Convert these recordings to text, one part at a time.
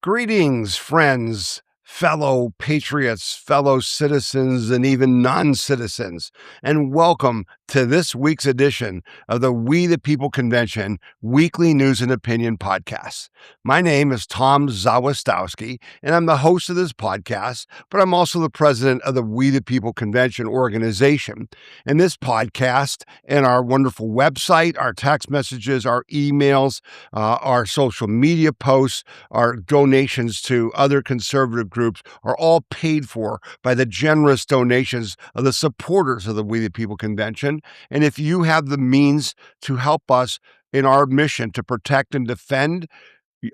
Greetings, friends, fellow patriots, fellow citizens, and even non-citizens, and welcome to this week's edition of the We the People Convention Weekly News and Opinion Podcast. My name is Tom Zawistowski, and I'm the host of this podcast, but I'm also the president of the We the People Convention organization. And this podcast and our wonderful website, our text messages, our emails, our social media posts, our donations to other conservative groups are all paid for by the generous donations of the supporters of the We the People Convention. And if you have the means to help us in our mission to protect and defend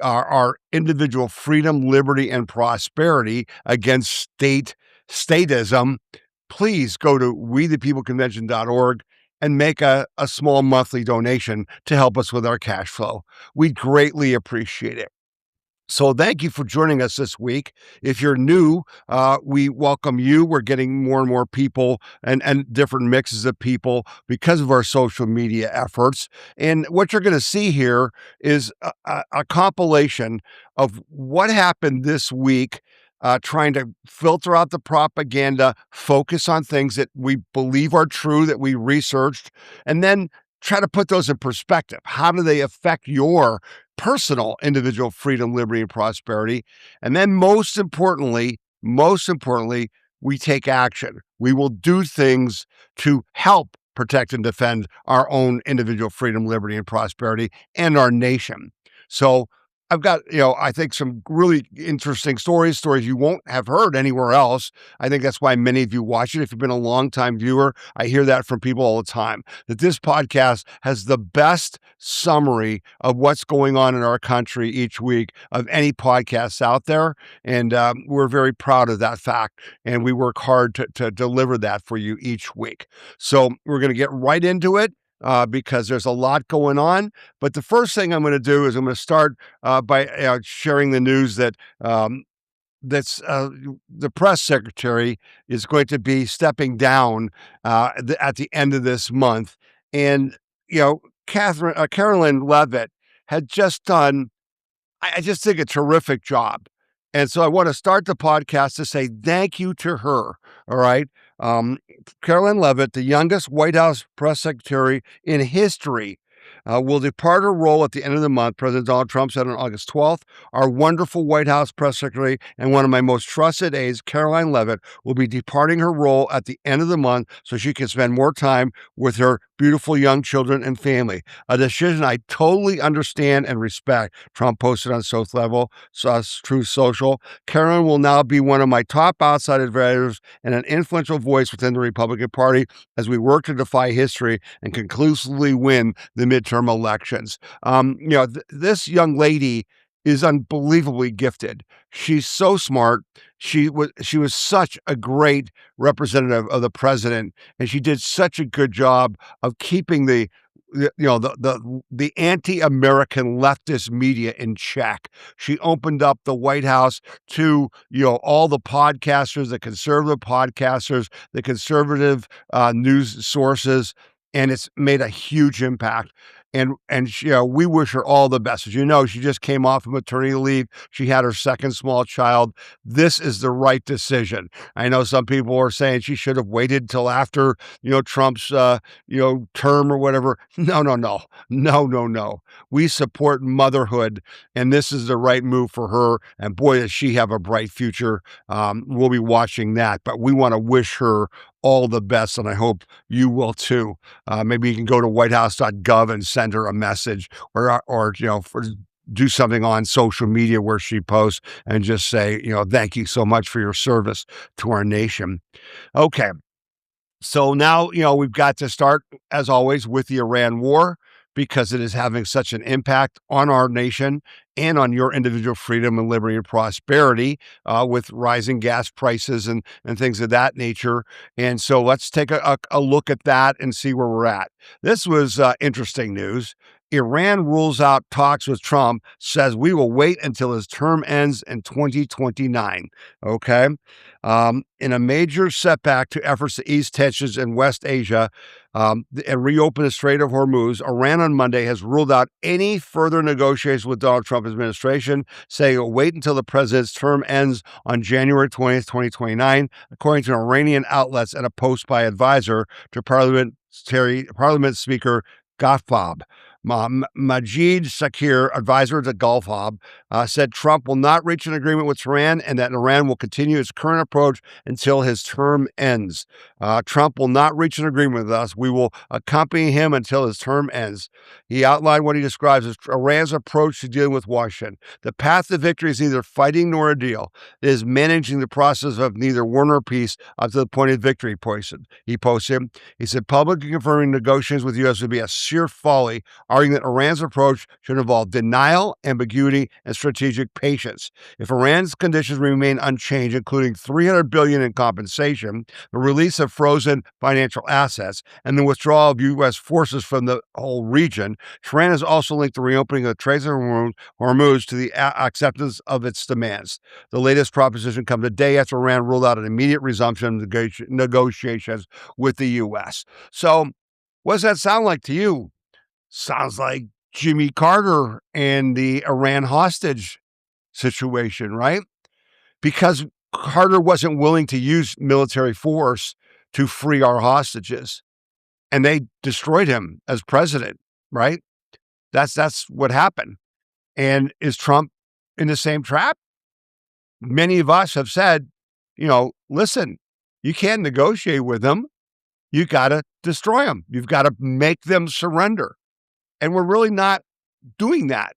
our individual freedom, liberty, and prosperity against statism, please go to wethepeopleconvention.org and make a small monthly donation to help us with our cash flow. We'd greatly appreciate it. So thank you for joining us this week. If you're new, we welcome you. We're getting more and more people and different mixes of people because of our social media efforts. And what you're going to see here is a compilation of what happened this week, trying to filter out the propaganda, focus on things that we believe are true, that we researched, and then try to put those in perspective. How do they affect your personal individual freedom, liberty, and prosperity? And then most importantly, we take action. We will do things to help protect and defend our own individual freedom, liberty, and prosperity and our nation. So I've got, I think some really interesting stories you won't have heard anywhere else. I think that's why many of you watch it. If you've been a longtime viewer, I hear that from people all the time, that this podcast has the best summary of what's going on in our country each week of any podcasts out there. And we're very proud of that fact. And we work hard to deliver that for you each week. So we're going to get right into it. Because there's a lot going on. But the first thing I'm going to do is I'm going to start by sharing the news that the press secretary is going to be stepping down at the end of this month. And, Karoline Leavitt had just done, I just think, a terrific job. And so I want to start the podcast to say thank you to her. All right. Karoline Leavitt, the youngest White House press secretary in history, will depart her role at the end of the month. President Donald Trump said on August 12th, our wonderful White House press secretary and one of my most trusted aides, Karoline Leavitt, will be departing her role at the end of the month so she can spend more time with her beautiful young children and family. A decision I totally understand and respect, Trump posted on Truth Social. Karoline will now be one of my top outside advisors and an influential voice within the Republican Party as we work to defy history and conclusively win the midterm elections. This young lady is unbelievably gifted. She's so smart. She was such a great representative of the president, and she did such a good job of keeping the anti-American leftist media in check. She opened up the White House to, all the podcasters, the conservative podcasters, the conservative news sources, and it's made a huge impact. And we wish her all the best. As you know, she just came off of maternity leave. She had her second small child. This is the right decision. I know some people are saying she should have waited till after, Trump's, term or whatever. No. We support motherhood, and this is the right move for her. And boy, does she have a bright future. We'll be watching that, but we want to wish her all the best, and I hope you will too. Maybe you can go to whitehouse.gov and send her a message, or do something on social media where she posts and just say, thank you so much for your service to our nation. Okay, so now we've got to start, as always, with the Iran war, because it is having such an impact on our nation and on your individual freedom and liberty and prosperity with rising gas prices and things of that nature. And so let's take a look at that and see where we're at. This was interesting news. Iran rules out talks with Trump, says we will wait until his term ends in 2029. Okay. In a major setback to efforts to ease tensions in West Asia and reopen the Strait of Hormuz, Iran on Monday has ruled out any further negotiations with Donald Trump administration, saying it will wait until the president's term ends on January 20th, 2029, according to Iranian outlets and a post by advisor to Parliament Speaker Ghalibaf. Majid Sakir, advisor to Ghalibaf, said Trump will not reach an agreement with Iran and that Iran will continue its current approach until his term ends. Trump will not reach an agreement with us. We will accompany him until his term ends. He outlined what he describes as Iran's approach to dealing with Washington. The path to victory is neither fighting nor a deal. It is managing the process of neither war nor peace up to the point of victory, he posted. He said publicly confirming negotiations with the U.S. would be a sheer folly, arguing that Iran's approach should involve denial, ambiguity, and strategic patience. If Iran's conditions remain unchanged, including $300 billion in compensation, the release of frozen financial assets, and the withdrawal of U.S. forces from the whole region, Iran has also linked the reopening of the Strait of Hormuz to the acceptance of its demands. The latest proposition comes a day after Iran ruled out an immediate resumption of negotiations with the U.S. So, what does that sound like to you? Sounds like Jimmy Carter and the Iran hostage situation, right? Because Carter wasn't willing to use military force to free our hostages, and they destroyed him as president, right? That's what happened. And is Trump in the same trap? Many of us have said, listen, you can't negotiate with them. You got to destroy them. You've got to make them surrender. And we're really not doing that.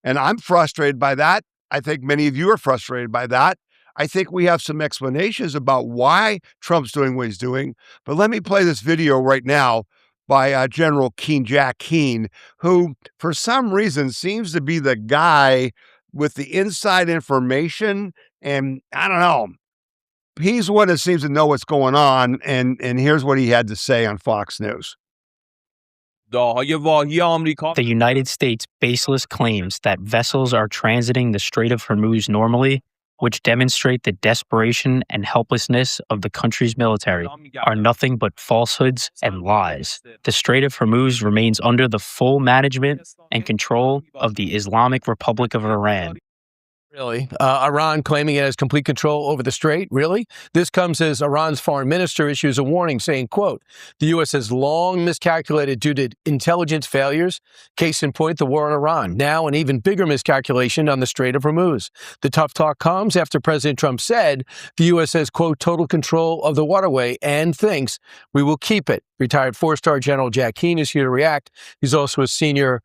And I'm frustrated by that. I think many of you are frustrated by that. I think we have some explanations about why Trump's doing what he's doing. But let me play this video right now by General Keene, Jack Keene, who for some reason seems to be the guy with the inside information. And I don't know, he's the one that seems to know what's going on. And here's what he had to say on Fox News. The United States' baseless claims that vessels are transiting the Strait of Hormuz normally, which demonstrate the desperation and helplessness of the country's military, are nothing but falsehoods and lies. The Strait of Hormuz remains under the full management and control of the Islamic Republic of Iran. Really? Iran claiming it has complete control over the strait? Really? This comes as Iran's foreign minister issues a warning saying, quote, the U.S. has long miscalculated due to intelligence failures. Case in point, the war in Iran. Now an even bigger miscalculation on the Strait of Hormuz. The tough talk comes after President Trump said the U.S. has, quote, total control of the waterway and thinks we will keep it. Retired four-star General Jack Keene is here to react. He's also a senior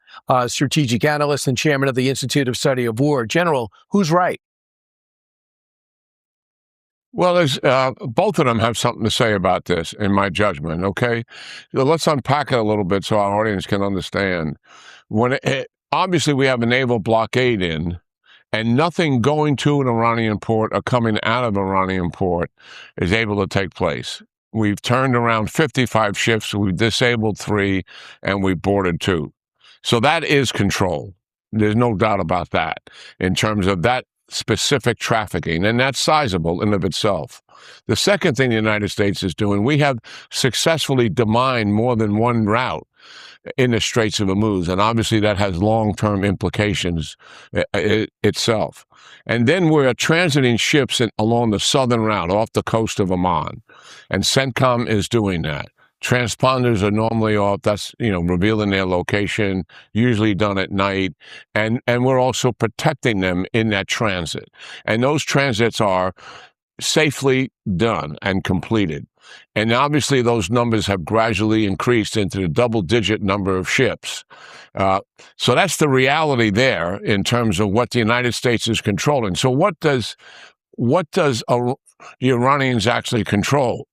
strategic analyst and chairman of the Institute of Study of War. General, who's right? Well, there's both of them have something to say about this, in my judgment, okay? So let's unpack it a little bit so our audience can understand. Obviously, we have a naval blockade in, and nothing going to an Iranian port or coming out of an Iranian port is able to take place. We've turned around 55 ships, we've disabled 3, and we boarded 2. So that is control. There's no doubt about that in terms of that specific trafficking, and that's sizable in of itself. The second thing the United States is doing, we have successfully demined more than one route in the Straits of Hormuz, and obviously that has long-term implications itself. And then we're transiting ships along the southern route off the coast of Oman, and CENTCOM is doing that. Transponders are normally off, that's, revealing their location, usually done at night, and we're also protecting them in that transit. And those transits are safely done and completed. And obviously those numbers have gradually increased into the double-digit number of ships. So that's the reality there in terms of what the United States is controlling. So what does the Iranians actually control?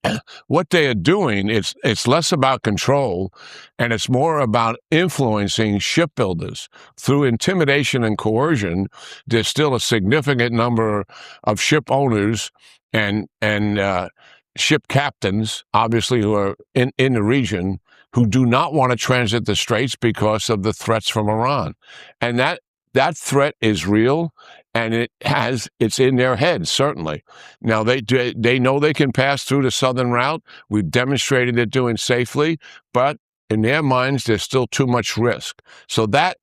What they are doing, it's less about control, and it's more about influencing shipbuilders. Through intimidation and coercion, there's still a significant number of ship owners and ship captains, obviously, who are in the region who do not want to transit the straits because of the threats from Iran. And that threat is real, and it's in their heads, certainly. Now, they know they can pass through the southern route. We've demonstrated it doing safely, but in their minds, there's still too much risk. So that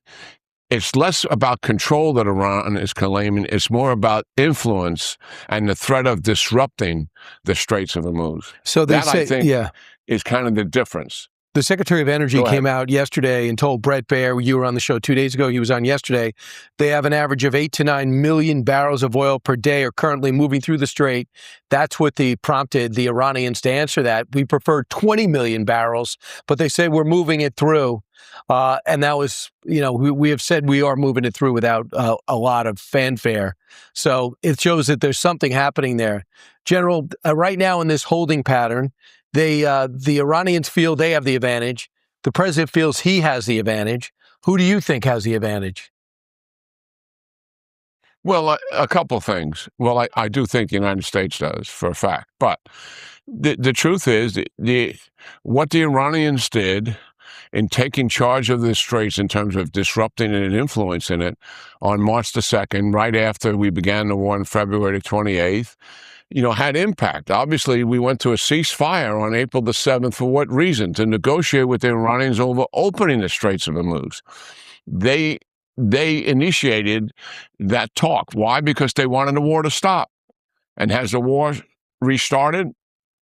it's less about control that Iran is claiming. It's more about influence and the threat of disrupting the Straits of Hormuz. So they say, I think, is kind of the difference. The Secretary of Energy came out yesterday and told Brett Baer, you were on the show 2 days ago, he was on yesterday, they have an average of 8 to 9 million barrels of oil per day are currently moving through the strait. That's what prompted the Iranians to answer that. We prefer 20 million barrels, but they say we're moving it through. And that was, we have said we are moving it through without a lot of fanfare. So it shows that there's something happening there. General, right now in this holding pattern, the Iranians feel they have the advantage. The president feels he has the advantage. Who do you think has the advantage? Well, a couple of things. Well, I do think the United States does, for a fact. But the truth is, what the Iranians did in taking charge of the Straits in terms of disrupting it and influencing it on March the 2nd, right after we began the war on February 28th, had impact. Obviously, we went to a ceasefire on April the 7th. For what reason? To negotiate with the Iranians over opening the Straits of Hormuz. They initiated that talk. Why? Because they wanted the war to stop. And has the war restarted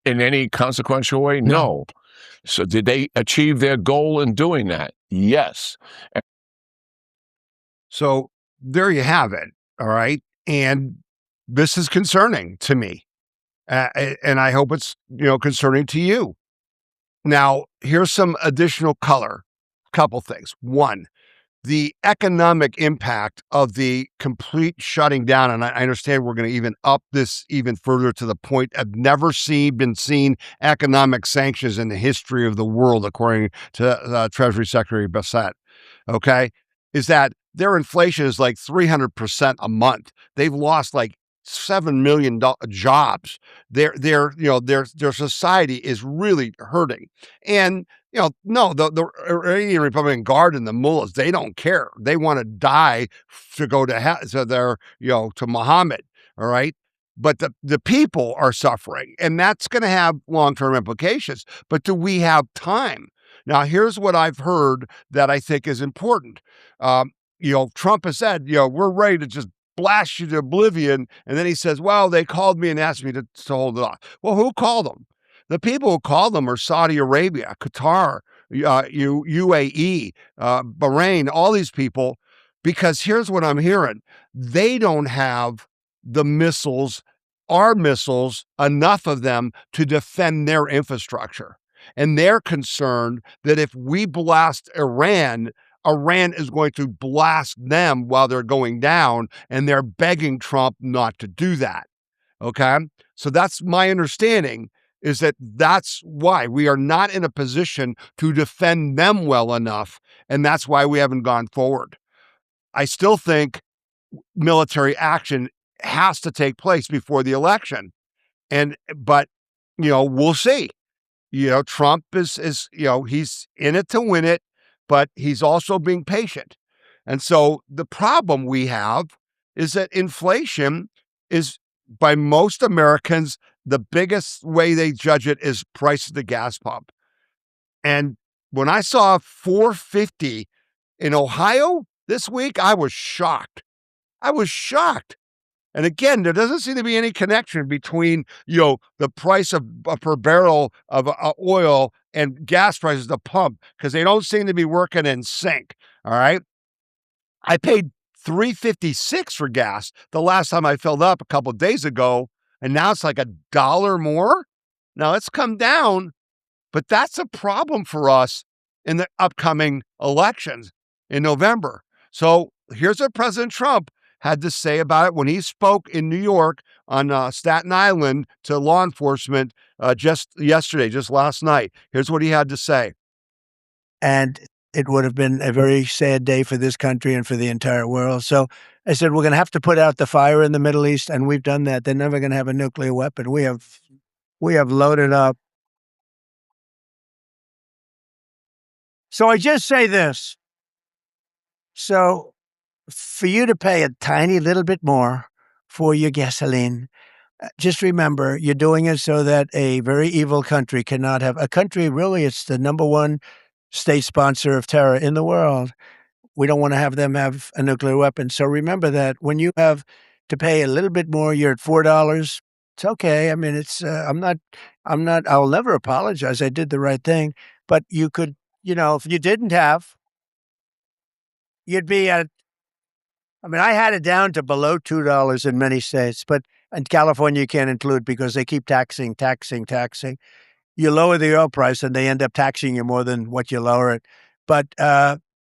in any consequential way? No. So did they achieve their goal in doing that? Yes. So there you have it. All right. And this is concerning to me. And I hope it's, concerning to you. Now, here's some additional color. Couple things. One, the economic impact of the complete shutting down, and I understand we're going to even up this even further to the point of never been seen economic sanctions in the history of the world, according to Treasury Secretary Bassett, okay, is that their inflation is like 300% a month. They've lost like 7 million jobs. Their society is really hurting. And no, the Iranian Republican Guard and the mullahs, they don't care. They want to die to go to Muhammad. All right. But the people are suffering, and that's going to have long-term implications. But do we have time? Now, here's what I've heard that I think is important. Trump has said, we're ready to just blast you to oblivion. And then he says, well, they called me and asked me to hold it off. Well, who called them? The people who called them are Saudi Arabia, Qatar, UAE, Bahrain, all these people, because here's what I'm hearing. They don't have the missiles, our missiles, enough of them to defend their infrastructure. And they're concerned that if we blast Iran is going to blast them while they're going down, and they're begging Trump not to do that. Okay? So that's my understanding, is that's why we are not in a position to defend them well enough, and that's why we haven't gone forward. I still think military action has to take place before the election. But we'll see. Trump is he's in it to win it, but he's also being patient. And so the problem we have is that inflation is, by most Americans, the biggest way they judge it is price at the gas pump. And when I saw $4.50 in Ohio this week, I was shocked. And again, there doesn't seem to be any connection between, the price of per barrel of oil and gas prices at the pump, because they don't seem to be working in sync. All right. I paid $3.56 for gas the last time I filled up a couple of days ago, and now it's like $1 more. Now it's come down, but that's a problem for us in the upcoming elections in November. So here's what President Trump had to say about it when he spoke in New York on Staten Island to law enforcement just last night. Here's what he had to say. And it would have been a very sad day for this country and for the entire world. So I said, we're going to have to put out the fire in the Middle East, and we've done that. They're never going to have a nuclear weapon. We have loaded up So I just say this. So for you to pay a tiny little bit more for your gasoline, just remember you're doing it so that a very evil country cannot have a country. Really, it's the number one state sponsor of terror in the world. We don't want to have them have a nuclear weapon. So remember that when you have to pay a little bit more, you're at $4. It's okay. I mean, it's I'll never apologize. I did the right thing. But you could, if you didn't have, you'd be at, I mean, I had it down to below $2 in many states, but in California, you can't include because they keep taxing. You lower the oil price and they end up taxing you more than what you lower it. But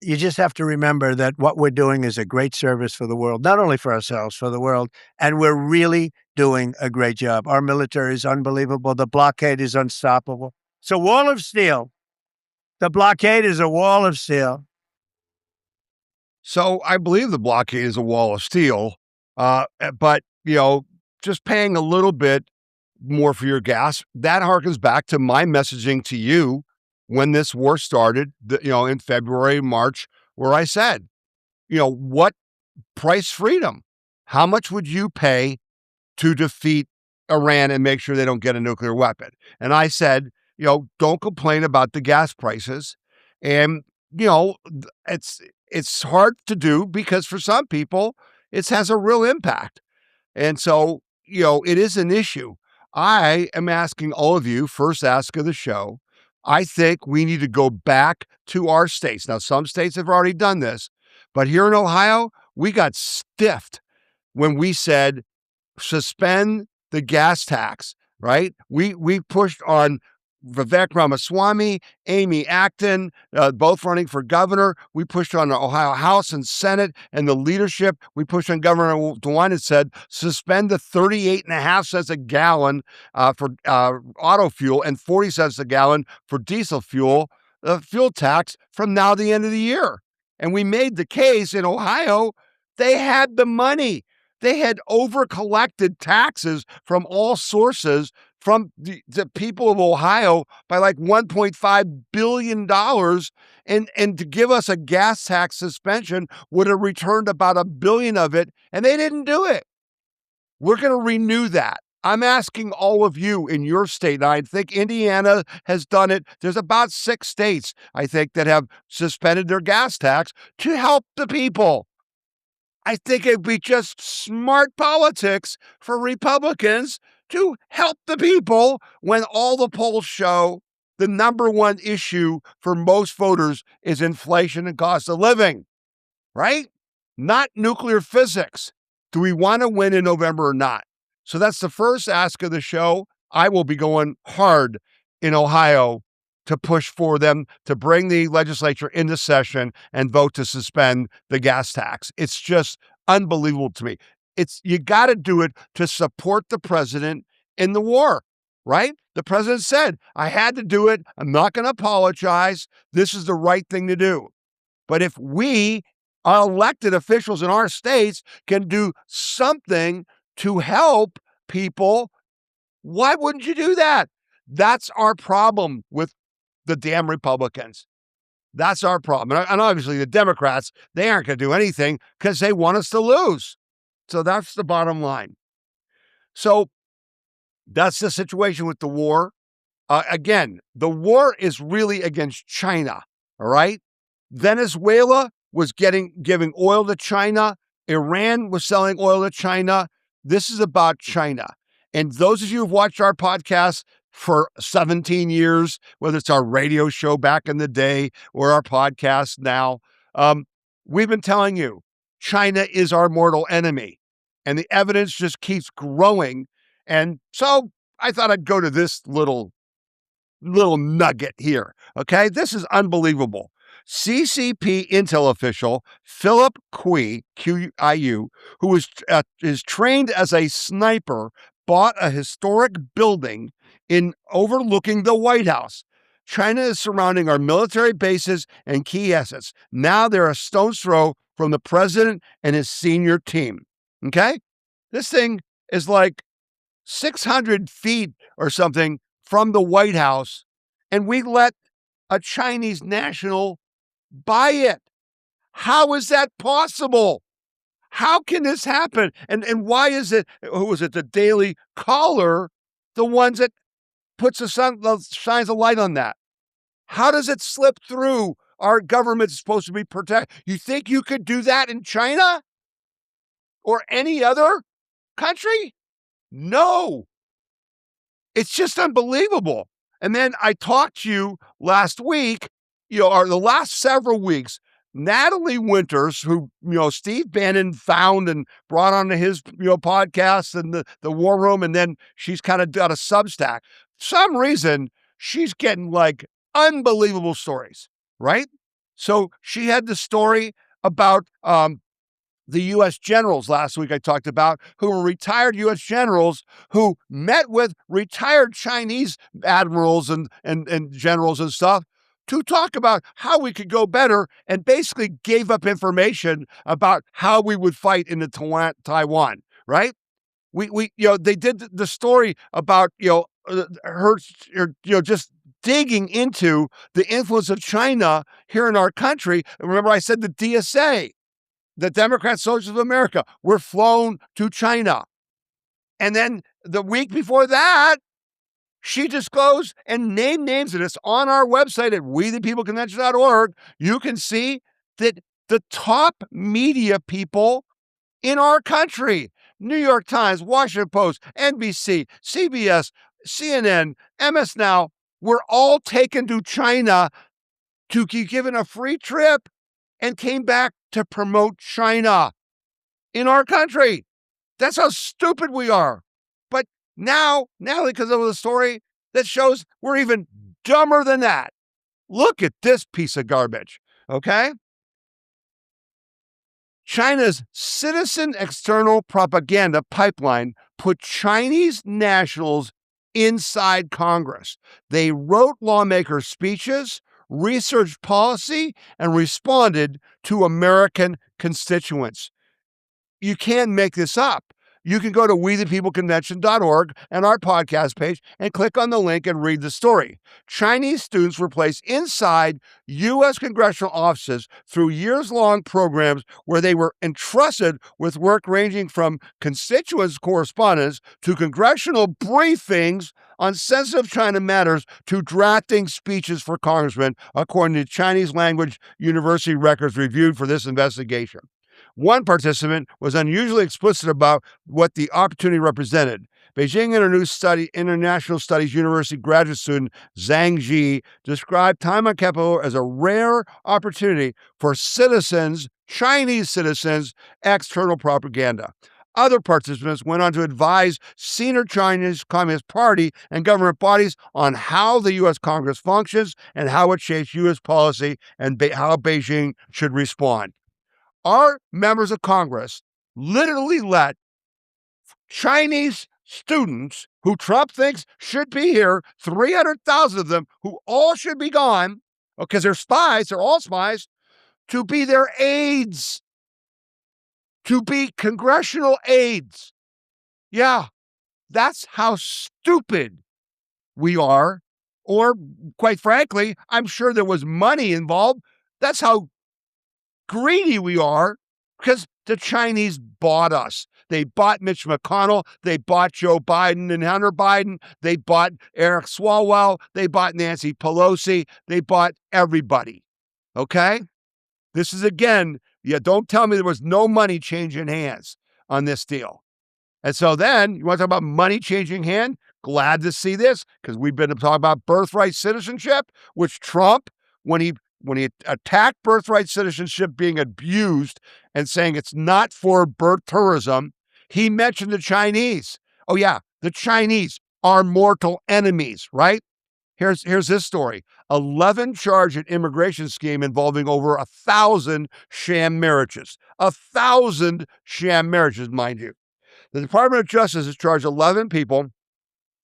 you just have to remember that what we're doing is a great service for the world, not only for ourselves, for the world. And we're really doing a great job. Our military is unbelievable. The blockade is unstoppable. It's a wall of steel. The blockade is a wall of steel. So I believe the blockade is a wall of steel, but just paying a little bit more for your gas, that harkens back to my messaging to you when this war started, in February, March, where I said, what price freedom? How much would you pay to defeat Iran and make sure they don't get a nuclear weapon? And I said, don't complain about the gas prices. And, it's hard to do because for some people, it has a real impact. And so, it is an issue. I am asking all of you, first ask of the show. I think we need to go back to our states. Now, some states have already done this, but here in Ohio, we got stiffed when we said suspend the gas tax, right? We pushed on Vivek Ramaswamy, Amy Acton, both running for governor. We pushed on the Ohio House and Senate and the leadership. We pushed on Governor DeWine and said, suspend the 38.5 cents a gallon for auto fuel and 40 cents a gallon for diesel fuel tax from now to the end of the year. And we made the case in Ohio, they had the money. They had over-collected taxes from all sources from the people of Ohio by like $1.5 billion. And to give us a gas tax suspension would have returned about $1 billion of it, and they didn't do it. We're going to renew that. I'm asking all of you in your state, and I think Indiana has done it. There's about 6 states, I think, that have suspended their gas tax to help the people. I think it'd be just smart politics for Republicans to help the people when all the polls show the number one issue for most voters is inflation and cost of living, right? Not nuclear physics. Do we want to win in November or not? So that's the first ask of the show. I will be going hard in Ohio to push for them to bring the legislature into session and vote to suspend the gas tax. It's just unbelievable to me. You got to do it to support the president in the war, right? The president said, I had to do it. I'm not going to apologize. This is the right thing to do. But if we, our elected officials in our states, can do something to help people, why wouldn't you do that? That's our problem with the damn Republicans. That's our problem. And obviously the Democrats, they aren't going to do anything because they want us to lose. So that's the bottom line. So that's the situation with the war. Again, the war is really against China, all right? Venezuela was giving oil to China. Iran was selling oil to China. This is about China. And those of you who've watched our podcast for 17 years, whether it's our radio show back in the day or our podcast now, we've been telling you, China is our mortal enemy. And the evidence just keeps growing. And so I thought I'd go to this little nugget here. Okay, this is unbelievable. CCP intel official Philip Quiu, Q-I-U, who is trained as a sniper, bought a historic building overlooking the White House. China is surrounding our military bases and key assets. Now they're a stone's throw from the president and his senior team. Okay? This thing is like 600 feet or something from the White House, and we let a Chinese national buy it. How is that possible? How can this happen? And why is it, who was it, the Daily Caller, the ones that shines a light on that? How does it slip through? Our government's supposed to be protected. You think you could do that in China or any other country? No. It's just unbelievable. And then I talked to you last week, or the last several weeks, Natalie Winters, who, Steve Bannon found and brought onto his, podcast and the War Room, and then she's kind of got a Substack. For some reason, she's getting like unbelievable stories, right? So she had the story about the U.S. generals last week I talked about, who were retired U.S. generals who met with retired Chinese admirals and generals and stuff to talk about how we could go better, and basically gave up information about how we would fight in the Taiwan, right? They did the story about, her, just digging into the influence of China here in our country. Remember, I said the DSA, the Democrat Socialists of America, were flown to China. And then the week before that, she disclosed and named names, and it's on our website at wethepeopleconvention.org. You can see that the top media people in our country, New York Times, Washington Post, NBC, CBS, CNN, MS Now, were all taken to China to be given a free trip and came back to promote China in our country. That's how stupid we are. But now, because of the story that shows we're even dumber than that. Look at this piece of garbage, okay? China's citizen external propaganda pipeline put Chinese nationals inside Congress. They wrote lawmakers' speeches, researched policy, and responded to American constituents. You can't make this up. You can go to wethepeopleconvention.org and our podcast page and click on the link and read the story. Chinese students were placed inside U.S. congressional offices through years-long programs where they were entrusted with work ranging from constituents correspondence to congressional briefings on sensitive China matters to drafting speeches for congressmen, according to Chinese language university records reviewed for this investigation. One participant was unusually explicit about what the opportunity represented. Beijing International Studies University graduate student Zhang Ji described time on Capitol as a rare opportunity for Chinese citizens, external propaganda. Other participants went on to advise senior Chinese Communist Party and government bodies on how the U.S. Congress functions and how it shapes U.S. policy and how Beijing should respond. Our members of Congress literally let Chinese students who Trump thinks should be here, 300,000 of them, who all should be gone, because they're spies, they're all spies, to be their aides, to be congressional aides. Yeah, that's how stupid we are. Or, quite frankly, I'm sure there was money involved. That's how greedy we are, because the Chinese bought us. They bought Mitch McConnell. They bought Joe Biden and Hunter Biden. They bought Eric Swalwell. They bought Nancy Pelosi. They bought everybody. Okay? This is, again, don't tell me there was no money changing hands on this deal. And so then, you want to talk about money changing hand? Glad to see this, because we've been talking about birthright citizenship, which Trump, when he attacked birthright citizenship being abused and saying it's not for birth tourism, he mentioned the Chinese. Oh yeah, the Chinese are mortal enemies, right? Here's this story. 11 charged an immigration scheme involving over 1,000 sham marriages. 1,000 sham marriages, mind you. The Department of Justice has charged 11 people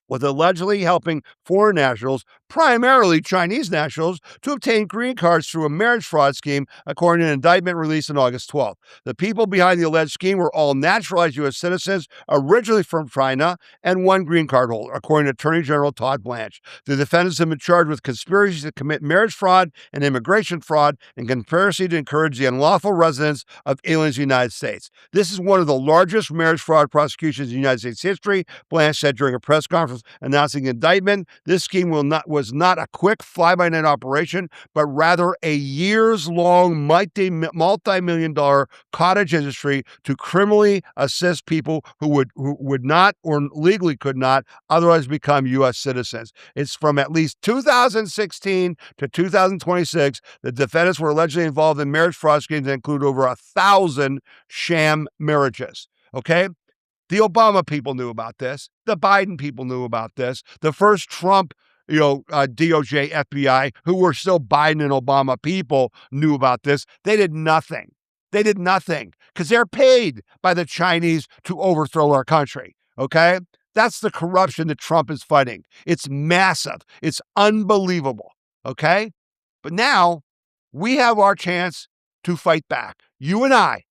with allegedly helping foreign nationals primarily Chinese nationals, to obtain green cards through a marriage fraud scheme, according to an indictment released on August 12th. The people behind the alleged scheme were all naturalized U.S. citizens, originally from China, and one green card holder, according to Attorney General Todd Blanche. The defendants have been charged with conspiracy to commit marriage fraud and immigration fraud and conspiracy to encourage the unlawful residence of aliens in the United States. This is one of the largest marriage fraud prosecutions in United States history, Blanche said during a press conference announcing the indictment. This scheme was not a quick fly-by-night operation, but rather a years-long, multi-million-dollar cottage industry to criminally assist people who would not or legally could not otherwise become U.S. citizens. It's from at least 2016 to 2026. The defendants were allegedly involved in marriage fraud schemes that include over 1,000 sham marriages. Okay? The Obama people knew about this. The Biden people knew about this. The first Trump, DOJ, FBI, who were still Biden and Obama people, knew about this. They did nothing. They did nothing because they're paid by the Chinese to overthrow our country. Okay? That's the corruption that Trump is fighting. It's massive. It's unbelievable. Okay? But now we have our chance to fight back. You and I.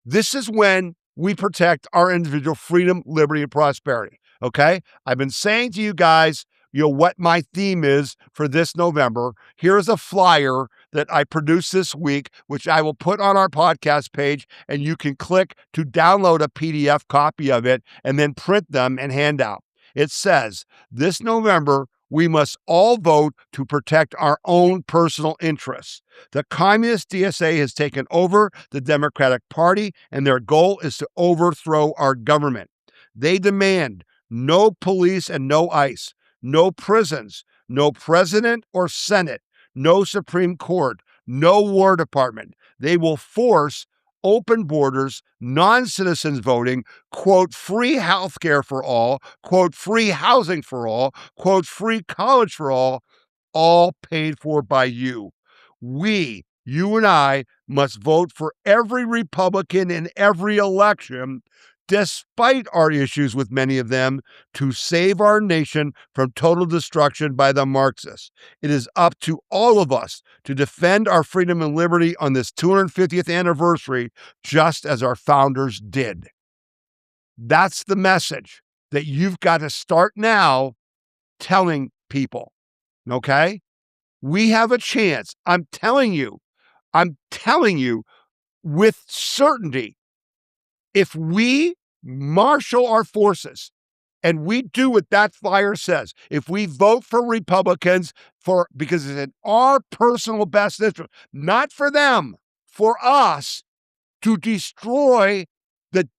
This is when we protect our individual freedom, liberty, and prosperity. Okay? I've been saying to you guys, what my theme is for this November. Here's a flyer that I produced this week, which I will put on our podcast page, and you can click to download a PDF copy of it and then print them and hand out. It says, this November, we must all vote to protect our own personal interests. The communist DSA has taken over the Democratic Party, and their goal is to overthrow our government. They demand no police and no ICE, no prisons, no president or Senate, no Supreme Court, no War Department. They will force open borders, non-citizens voting, quote, free health care for all, quote, free housing for all, quote, free college for all paid for by you. We, you and I, must vote for every Republican in every election, despite our issues with many of them, to save our nation from total destruction by the Marxists. It is up to all of us to defend our freedom and liberty on this 250th anniversary, just as our founders did. That's the message that you've got to start now telling people, okay? We have a chance. I'm telling you with certainty, if we marshal our forces and we do what that flyer says, if we vote for Republicans because it's in our personal best interest, not for them, for us, to destroy the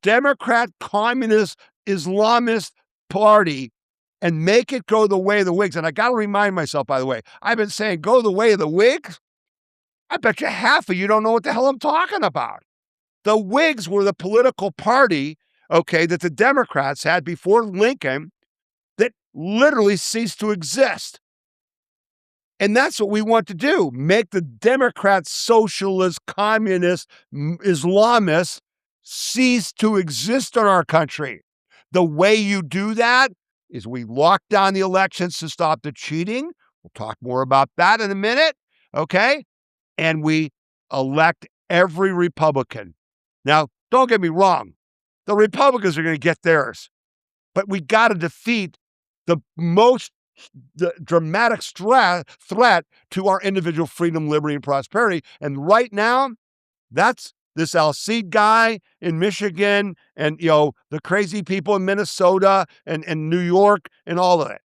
Democrat, Communist, Islamist party and make it go the way of the Whigs. And I got to remind myself, by the way, I've been saying go the way of the Whigs. I bet you half of you don't know what the hell I'm talking about. The Whigs were the political party, okay, that the Democrats had before Lincoln that literally ceased to exist. And that's what we want to do, make the Democrats, socialists, communists, Islamists cease to exist in our country. The way you do that is we lock down the elections to stop the cheating. We'll talk more about that in a minute, okay? And we elect every Republican. Now, don't get me wrong. The Republicans are going to get theirs. But we got to defeat the dramatic threat to our individual freedom, liberty, and prosperity. And right now, that's this Alcide guy in Michigan and, the crazy people in Minnesota and New York and all of it.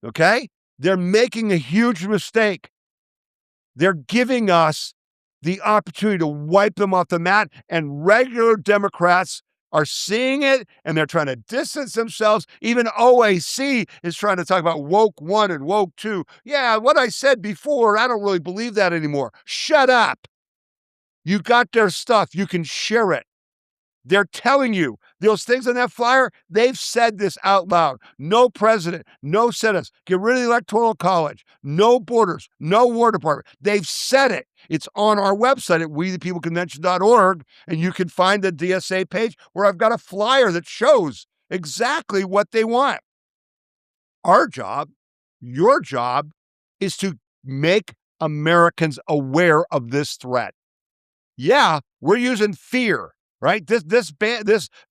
Okay? They're making a huge mistake. They're giving us the opportunity to wipe them off the mat, and regular Democrats are seeing it, and they're trying to distance themselves. Even OAC is trying to talk about woke 1 and woke 2. Yeah, what I said before, I don't really believe that anymore. Shut up. You got their stuff. You can share it. They're telling you those things on that flyer, they've said this out loud. No president, no Senate, get rid of the Electoral College, no borders, no War Department. They've said it. It's on our website at wethepeopleconvention.org, and you can find the DSA page where I've got a flyer that shows exactly what they want. Our job Your job is to make Americans aware of this threat. Yeah, we're using fear, right? This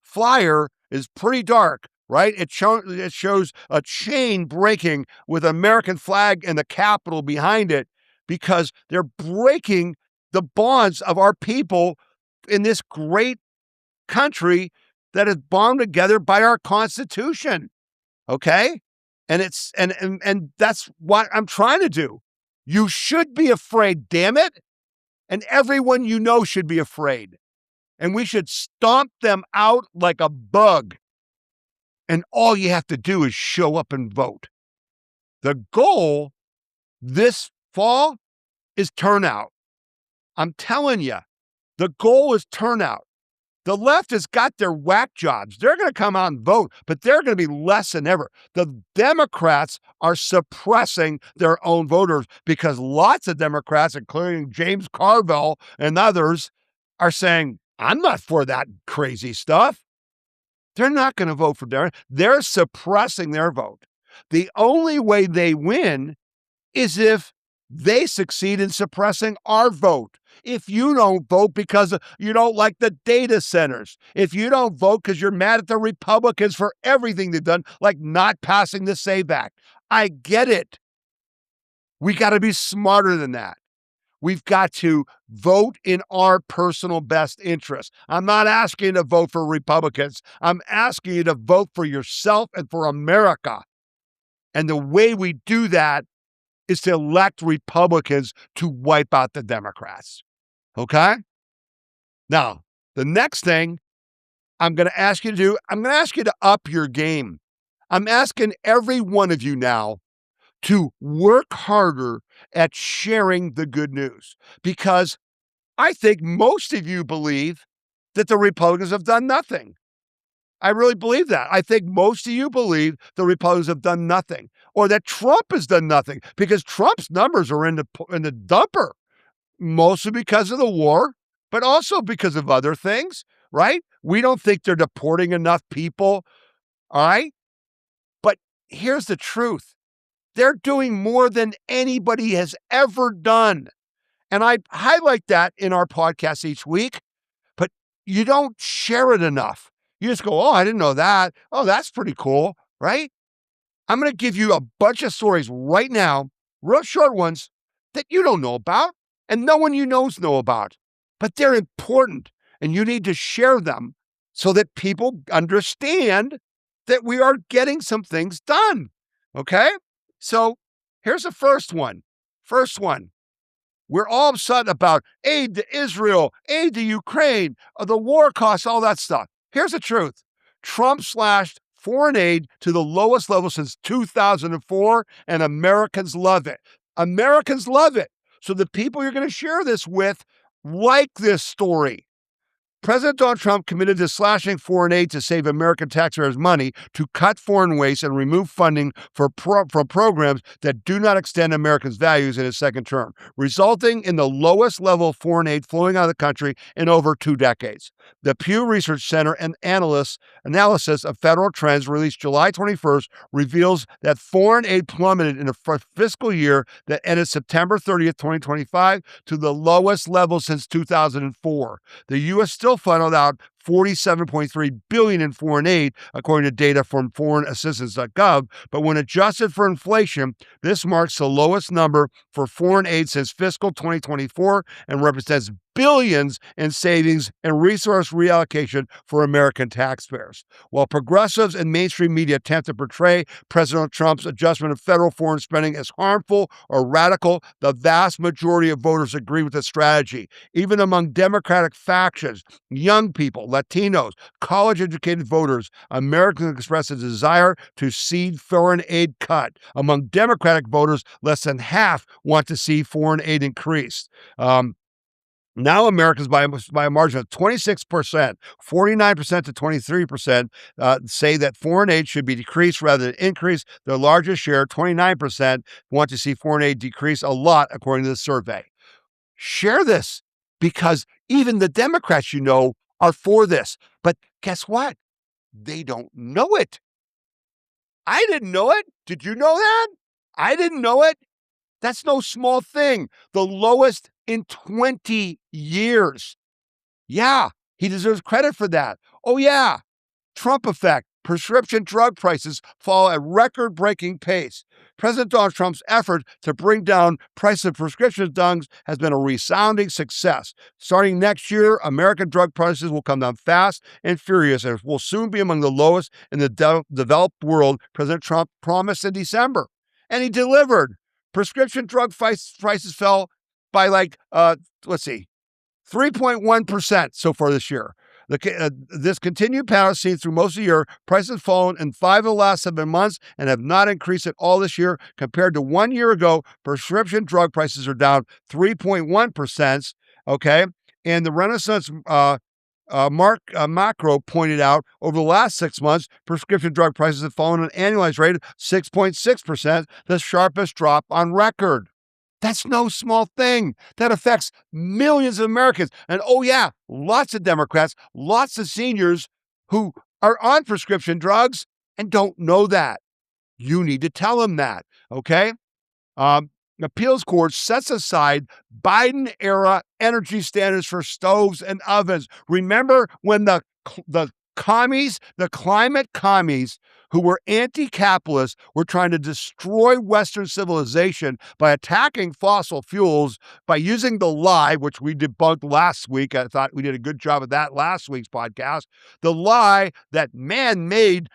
flyer is pretty dark, right? It shows a chain breaking with an American flag and the Capitol behind it because they're breaking the bonds of our people in this great country that is bound together by our Constitution. Okay? And it's and that's what I'm trying to do. You should be afraid, damn it. And everyone you know should be afraid. And we should stomp them out like a bug. And all you have to do is show up and vote. The goal this fall is turnout. I'm telling you, the goal is turnout. The left has got their whack jobs. They're going to come out and vote, but they're going to be less than ever. The Democrats are suppressing their own voters because lots of Democrats, including James Carville and others, are saying, I'm not for that crazy stuff. They're not going to vote for Democrats. They're suppressing their vote. The only way they win is if they succeed in suppressing our vote. If you don't vote because you don't like the data centers, if you don't vote because you're mad at the Republicans for everything they've done, like not passing the SAVE Act, I get it. We got to be smarter than that. We've got to vote in our personal best interest. I'm not asking you to vote for Republicans. I'm asking you to vote for yourself and for America. And the way we do that is to elect Republicans to wipe out the Democrats. Okay? Now, the next thing I'm going to ask you to do, I'm going to ask you to up your game. I'm asking every one of you now to work harder at sharing the good news, because I think most of you believe that the Republicans have done nothing. I really believe that. I think most of you believe the Republicans have done nothing, or that Trump has done nothing, because Trump's numbers are in the dumper, mostly because of the war, but also because of other things, right? We don't think they're deporting enough people, all right? But here's the truth. They're doing more than anybody has ever done. And I highlight that in our podcast each week, but you don't share it enough. You just go, oh, I didn't know that. Oh, that's pretty cool, right? I'm going to give you a bunch of stories right now, real short ones, that you don't know about and no one you know about. But they're important, and you need to share them so that people understand that we are getting some things done, okay? So here's the first one. We're all upset about aid to Israel, aid to Ukraine, the war costs, all that stuff. Here's the truth. Trump slashed foreign aid to the lowest level since 2004, and Americans love it. Americans love it. So the people you're going to share this with like this story. President Donald Trump committed to slashing foreign aid to save American taxpayers money, to cut foreign waste and remove funding for programs that do not extend Americans' values in his second term, resulting in the lowest level of foreign aid flowing out of the country in over 2 decades. The Pew Research Center and analysis of federal trends released July 21st reveals that foreign aid plummeted in the fiscal year that ended September 30th, 2025, to the lowest level since 2004. The U.S. still funneled out $47.3 billion in foreign aid, according to data from foreignassistance.gov. But when adjusted for inflation, this marks the lowest number for foreign aid since fiscal 2024 and represents billions in savings and resource reallocation for American taxpayers. While progressives and mainstream media attempt to portray President Trump's adjustment of federal foreign spending as harmful or radical, the vast majority of voters agree with the strategy. Even among Democratic factions, young people, Latinos, college-educated voters, Americans express a desire to see foreign aid cut. Among Democratic voters, less than half want to see foreign aid increased. Now Americans, by a margin of 26%, 49% to 23%, say that foreign aid should be decreased rather than increased. Their largest share, 29%, want to see foreign aid decrease a lot, according to the survey. Share this, because even the Democrats, are for this. But guess what? They don't know it. I didn't know it. Did you know that? I didn't know it. That's no small thing. The lowest in 20 years. Yeah, he deserves credit for that. Oh, yeah. Trump effect. Prescription drug prices fall at record-breaking pace. President Donald Trump's effort to bring down prices of prescription drugs has been a resounding success. Starting next year, American drug prices will come down fast and furious and will soon be among the lowest in the developed world, President Trump promised in December. And he delivered. Prescription drug prices fell by 3.1% so far this year. This continued pattern seen through most of the year. Prices have fallen in 5 of the last 7 months and have not increased at all this year. Compared to 1 year ago, prescription drug prices are down 3.1%. Okay. And the Renaissance Mark Macro pointed out over the last 6 months, prescription drug prices have fallen at an annualized rate of 6.6%, the sharpest drop on record. That's no small thing. That affects millions of Americans. And oh, yeah, lots of Democrats, lots of seniors who are on prescription drugs and don't know that. You need to tell them that, okay? Appeals court sets aside Biden-era energy standards for stoves and ovens. Remember when the climate commies who were anti-capitalist were trying to destroy Western civilization by attacking fossil fuels, by using the lie, which we debunked last week. I thought we did a good job of that last week's podcast. The lie that man-made,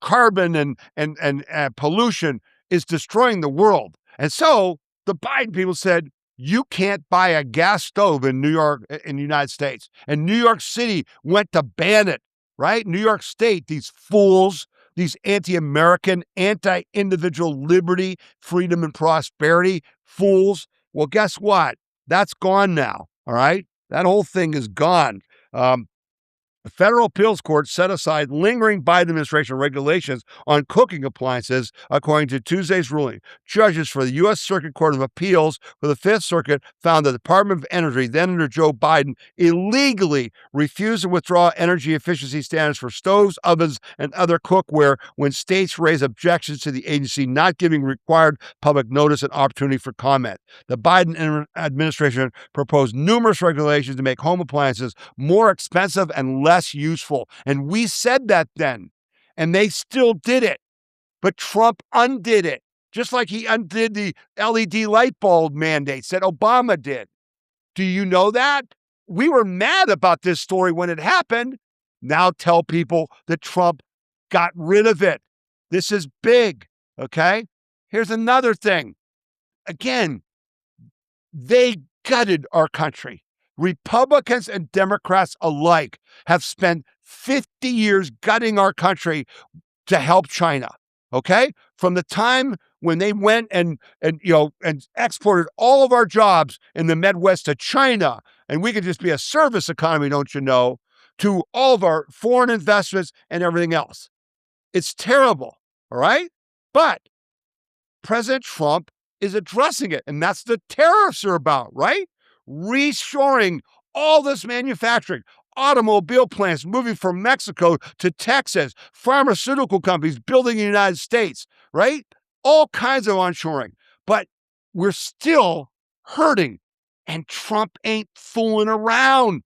carbon and pollution is destroying the world. And so the Biden people said, you can't buy a gas stove in New York, in the United States. And New York City went to ban it, right? New York State, these fools, these anti-American, anti-individual liberty, freedom, and prosperity fools. Well, guess what? That's gone now, all right? That whole thing is gone. The federal appeals court set aside lingering Biden administration regulations on cooking appliances, according to Tuesday's ruling. Judges for the U.S. Circuit Court of Appeals for the Fifth Circuit found the Department of Energy, then under Joe Biden, illegally refused to withdraw energy efficiency standards for stoves, ovens, and other cookware when states raised objections to the agency not giving required public notice and opportunity for comment. The Biden administration proposed numerous regulations to make home appliances more expensive and less useful. And we said that then, and they still did it. But Trump undid it, just like he undid the LED light bulb mandates that Obama did. Do you know that? We were mad about this story when it happened. Now tell people that Trump got rid of it. This is big, okay? Here's another thing. Again, they gutted our country. Republicans and Democrats alike have spent 50 years gutting our country to help China, okay? From the time when they went and exported all of our jobs in the Midwest to China, and we could just be a service economy, don't you know, to all of our foreign investments and everything else. It's terrible, all right? But President Trump is addressing it, and that's what the tariffs are about, right? Reshoring all this manufacturing, automobile plants moving from Mexico to Texas, pharmaceutical companies building in the United States, right? All kinds of onshoring. But we're still hurting, and Trump ain't fooling around.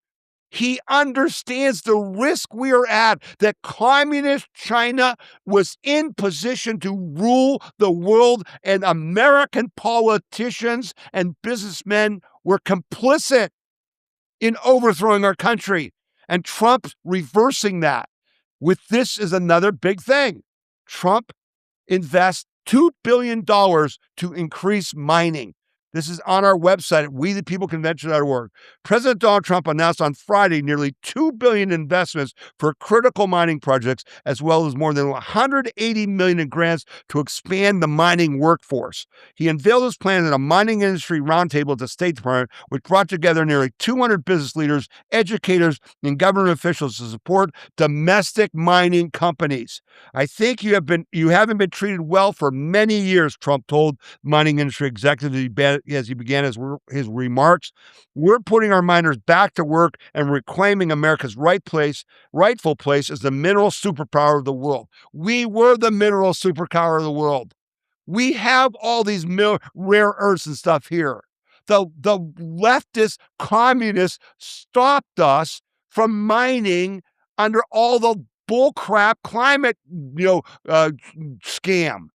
He understands the risk we are at, that communist China was in position to rule the world, and American politicians and businessmen were complicit in overthrowing our country. And Trump's reversing that. With this is another big thing. Trump invests $2 billion to increase mining. This is on our website at wethepeopleconvention.org. President Donald Trump announced on Friday nearly $2 billion investments for critical mining projects, as well as more than $180 million in grants to expand the mining workforce. He unveiled his plan at a mining industry roundtable at the State Department, which brought together nearly 200 business leaders, educators, and government officials to support domestic mining companies. I think you haven't been treated well for many years, Trump told mining industry executives as he began his remarks. We're putting our miners back to work and reclaiming America's rightful place as the mineral superpower of the world. We were the mineral superpower of the world. We have all these rare earths and stuff here. The leftist communists stopped us from mining under all the bullcrap climate, scam.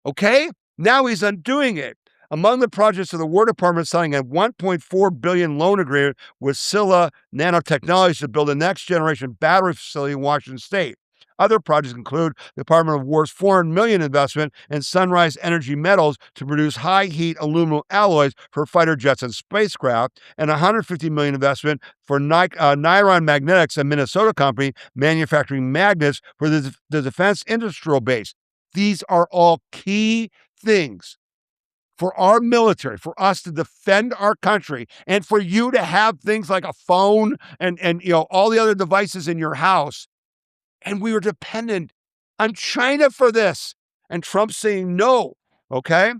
Okay? Now he's undoing it. Among the projects of the War Department signing a $1.4 billion loan agreement with Silla Nanotechnologies to build a next-generation battery facility in Washington State. Other projects include the Department of War's $400 million investment in Sunrise Energy Metals to produce high-heat aluminum alloys for fighter jets and spacecraft, and $150 million investment for Niron Magnetics, a Minnesota company manufacturing magnets for the defense industrial base. These are all key things for our military, for us to defend our country, and for you to have things like a phone and all the other devices in your house. And we were dependent on China for this. And Trump's saying no, okay?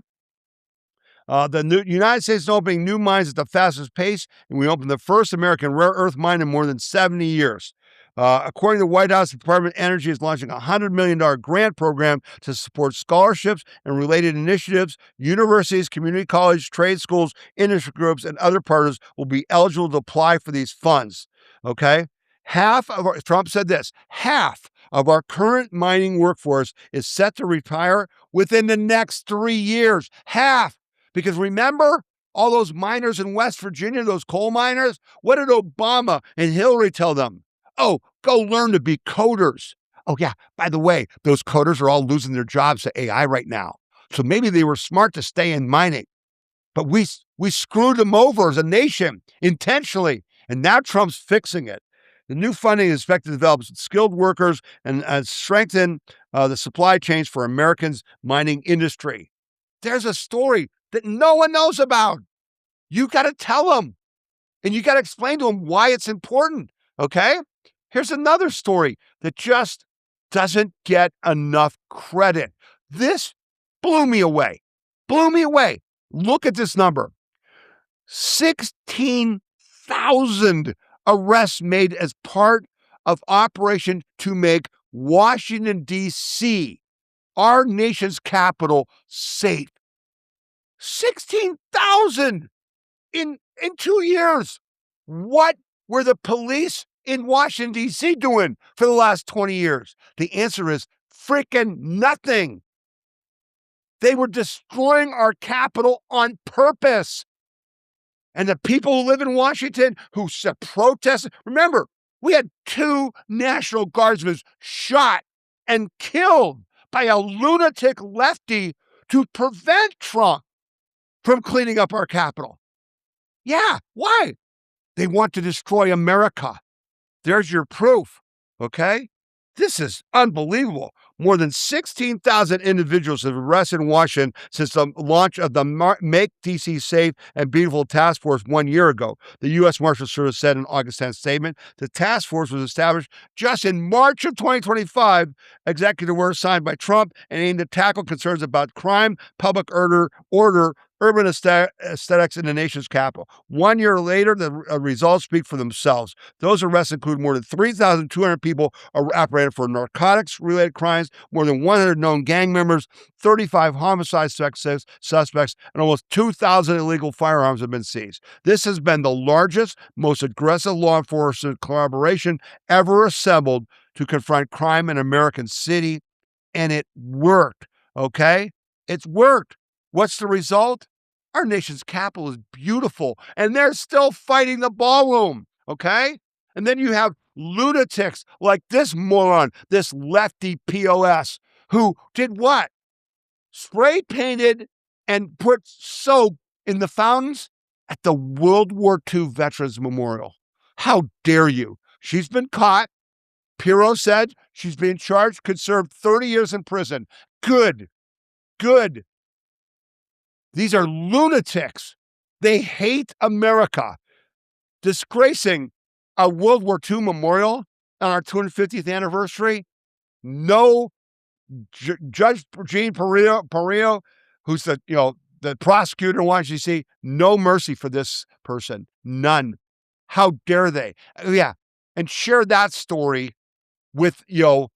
The United States is opening new mines at the fastest pace, and we opened the first American rare earth mine in more than 70 years. According to the White House, the Department of Energy is launching a $100 million grant program to support scholarships and related initiatives. Universities, community colleges, trade schools, industry groups, and other partners will be eligible to apply for these funds. Okay? Trump said this, half of our current mining workforce is set to retire within the next 3 years. Half. Because remember, all those miners in West Virginia, those coal miners, what did Obama and Hillary tell them? Oh, go learn to be coders. Oh, yeah, by the way, those coders are all losing their jobs to AI right now. So maybe they were smart to stay in mining. But we screwed them over as a nation intentionally, and now Trump's fixing it. The new funding is expected to develop skilled workers and strengthen the supply chains for Americans' mining industry. There's a story that no one knows about. You got to tell them, and you got to explain to them why it's important, okay? Here's another story that just doesn't get enough credit. This blew me away. Look at this number. 16,000 arrests made as part of operation to make Washington, D.C., our nation's capital, safe. 16,000 in 2 years. What were the police in Washington, D.C. doing for the last 20 years? The answer is freaking nothing. They were destroying our capital on purpose. And the people who live in Washington who protested, remember, we had 2 National Guardsmen shot and killed by a lunatic lefty to prevent Trump from cleaning up our capital. Yeah, why? They want to destroy America. There's your proof, okay? This is unbelievable. More than 16,000 individuals have been arrested in Washington since the launch of the Make D.C. Safe and Beautiful Task Force 1 year ago. The U.S. Marshal Service said in an August 10th statement, the task force was established just in March of 2025. Executive order signed by Trump and aimed to tackle concerns about crime, public order, urban aesthetics in the nation's capital. 1 year later, the results speak for themselves. Those arrests include more than 3,200 people apprehended for narcotics-related crimes, more than 100 known gang members, 35 homicide suspects, and almost 2,000 illegal firearms have been seized. This has been the largest, most aggressive law enforcement collaboration ever assembled to confront crime in an American city, and it worked, okay? It's worked. What's the result? Our nation's capital is beautiful, and they're still fighting the ballroom, okay? And then you have lunatics like this moron, this lefty POS, who did what? Spray painted and put soap in the fountains at the World War II Veterans Memorial. How dare you? She's been caught. Pirro said she's being charged, could serve 30 years in prison. Good. These are lunatics. They hate America. Disgracing our World War II memorial on our 250th anniversary. No, Judge Jean Perillo, who's the prosecutor in Washington, D.C., no mercy for this person. None. How dare they? Yeah. And share that story with, your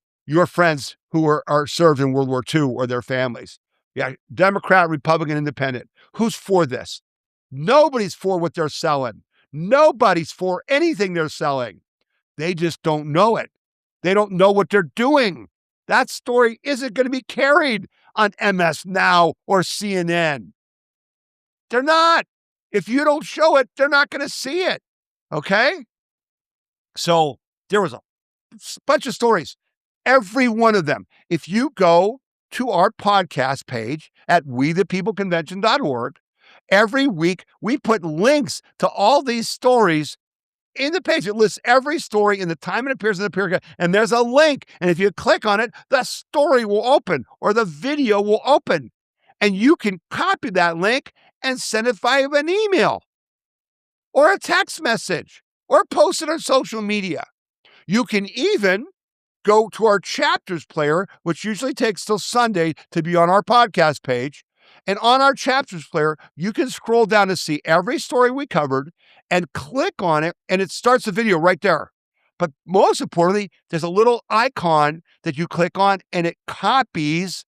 friends who are served in World War II or their families. Yeah, Democrat, Republican, Independent. Who's for this? Nobody's for what they're selling. Nobody's for anything they're selling. They just don't know it. They don't know what they're doing. That story isn't going to be carried on MS Now or CNN. They're not. If you don't show it, they're not going to see it. Okay? So there was a bunch of stories. Every one of them. If you go to our podcast page at wethepeopleconvention.org, every week we put links to all these stories in the page. It lists every story in the time it appears in the period, and there's a link. And if you click on it, the story will open or the video will open. And you can copy that link and send it via an email or a text message or post it on social media. You can even go to our chapters player, which usually takes till Sunday to be on our podcast page. And on our chapters player, you can scroll down to see every story we covered and click on it, and it starts the video right there. But most importantly, there's a little icon that you click on, and it copies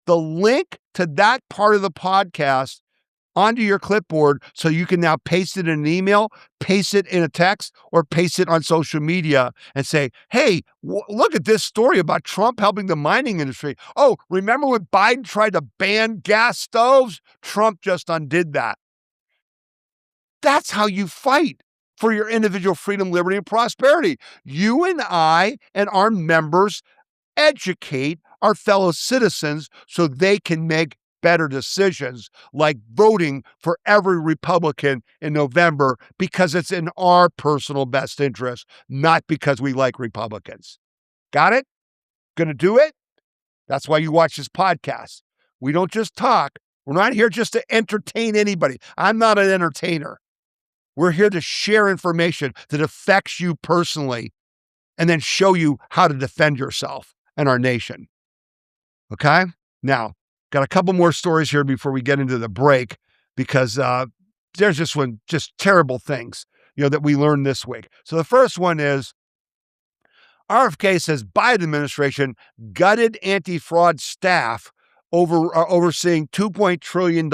the link to that part of the podcast onto your clipboard, so you can now paste it in an email, paste it in a text, or paste it on social media and say, hey, look at this story about Trump helping the mining industry. Oh, remember when Biden tried to ban gas stoves? Trump just undid that. That's how you fight for your individual freedom, liberty, and prosperity. You and I and our members educate our fellow citizens so they can make better decisions, like voting for every Republican in November, because it's in our personal best interest, not because we like Republicans. Got it? Gonna do it? That's why you watch this podcast. We don't just talk. We're not here just to entertain anybody. I'm not an entertainer. We're here to share information that affects you personally and then show you how to defend yourself and our nation. Okay? Now, got a couple more stories here before we get into the break, because there's just terrible things, that we learned this week. So the first one is RFK says Biden administration gutted anti-fraud staff overseeing $2 trillion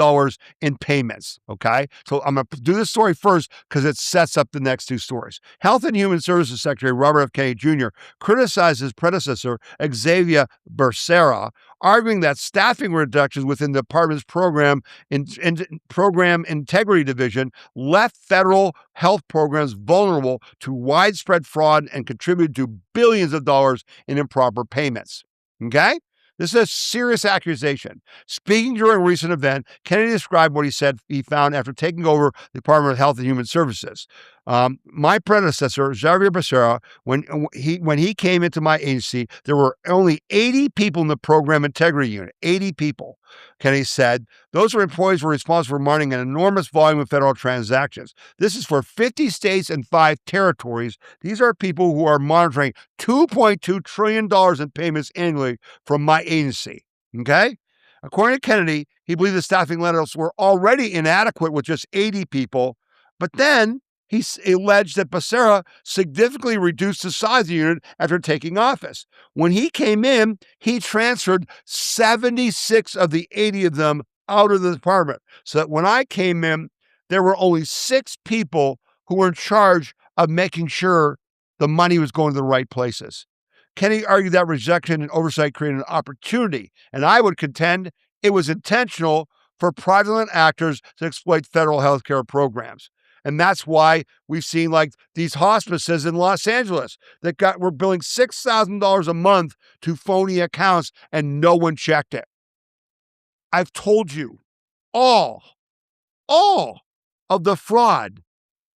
in payments. Okay, so I'm going to do this story first because it sets up the next two stories. Health and Human Services Secretary Robert F. Kennedy Jr. criticized his predecessor, Xavier Becerra, arguing that staffing reductions within the department's program integrity division left federal health programs vulnerable to widespread fraud and contributed to billions of dollars in improper payments. Okay? This is a serious accusation. Speaking during a recent event, Kennedy described what he said he found after taking over the Department of Health and Human Services. My predecessor, Xavier Becerra, when he came into my agency, there were only 80 people in the program integrity unit, 80 people. Kennedy said, those employees were responsible for monitoring an enormous volume of federal transactions. This is for 50 states and 5 territories. These are people who are monitoring $2.2 trillion in payments annually from my agency. Okay? According to Kennedy, he believed the staffing levels were already inadequate with just 80 people, but then he alleged that Becerra significantly reduced the size of the unit after taking office. When he came in, he transferred 76 of the 80 of them out of the department, so that when I came in, there were only 6 people who were in charge of making sure the money was going to the right places. Kennedy argued that rejection and oversight created an opportunity, and I would contend it was intentional for fraudulent actors to exploit federal health care programs. And that's why we've seen like these hospices in Los Angeles that were billing $6,000 a month to phony accounts and no one checked it. I've told you, all of the fraud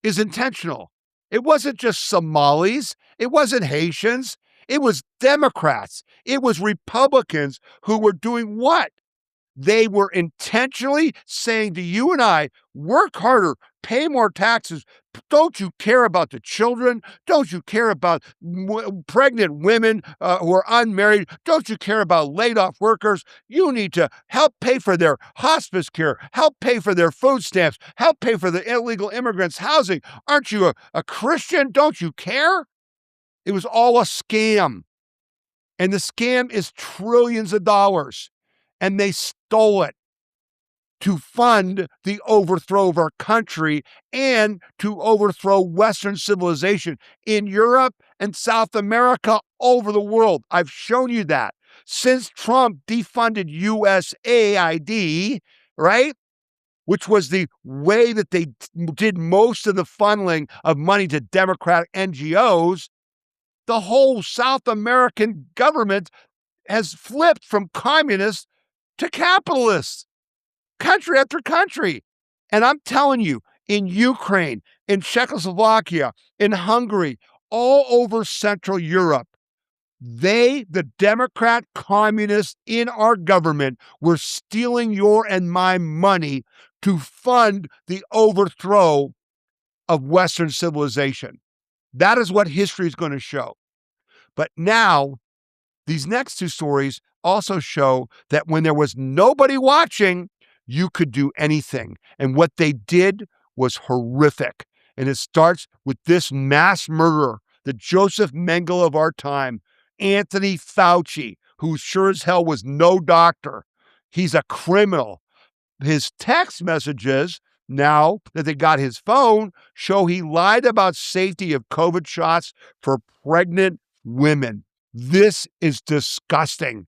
is intentional. It wasn't just Somalis. It wasn't Haitians. It was Democrats. It was Republicans who were doing what? They were intentionally saying to you and I, work harder, pay more taxes. Don't you care about the children? Don't you care about pregnant women who are unmarried? Don't you care about laid off workers? You need to help pay for their hospice care, help pay for their food stamps, help pay for the illegal immigrants' housing. Aren't you a Christian? Don't you care? It was all a scam. And the scam is trillions of dollars. and they stole it to fund the overthrow of our country and to overthrow Western civilization in Europe and South America, over the world. I've shown you that. Since Trump defunded USAID, right, which was the way that they did most of the funneling of money to Democratic NGOs, the whole South American government has flipped from communist to capitalist, country after country. And I'm telling you, in Ukraine, in Czechoslovakia, in Hungary, all over Central Europe, the Democrat communists in our government, were stealing your and my money to fund the overthrow of Western civilization. That is what history is going to show. But now, these next two stories also show that when there was nobody watching, you could do anything. And what they did was horrific. And it starts with this mass murderer, the Joseph Mengele of our time, Anthony Fauci, who sure as hell was no doctor. He's a criminal. His text messages, now that they got his phone, show he lied about safety of COVID shots for pregnant women. This is disgusting.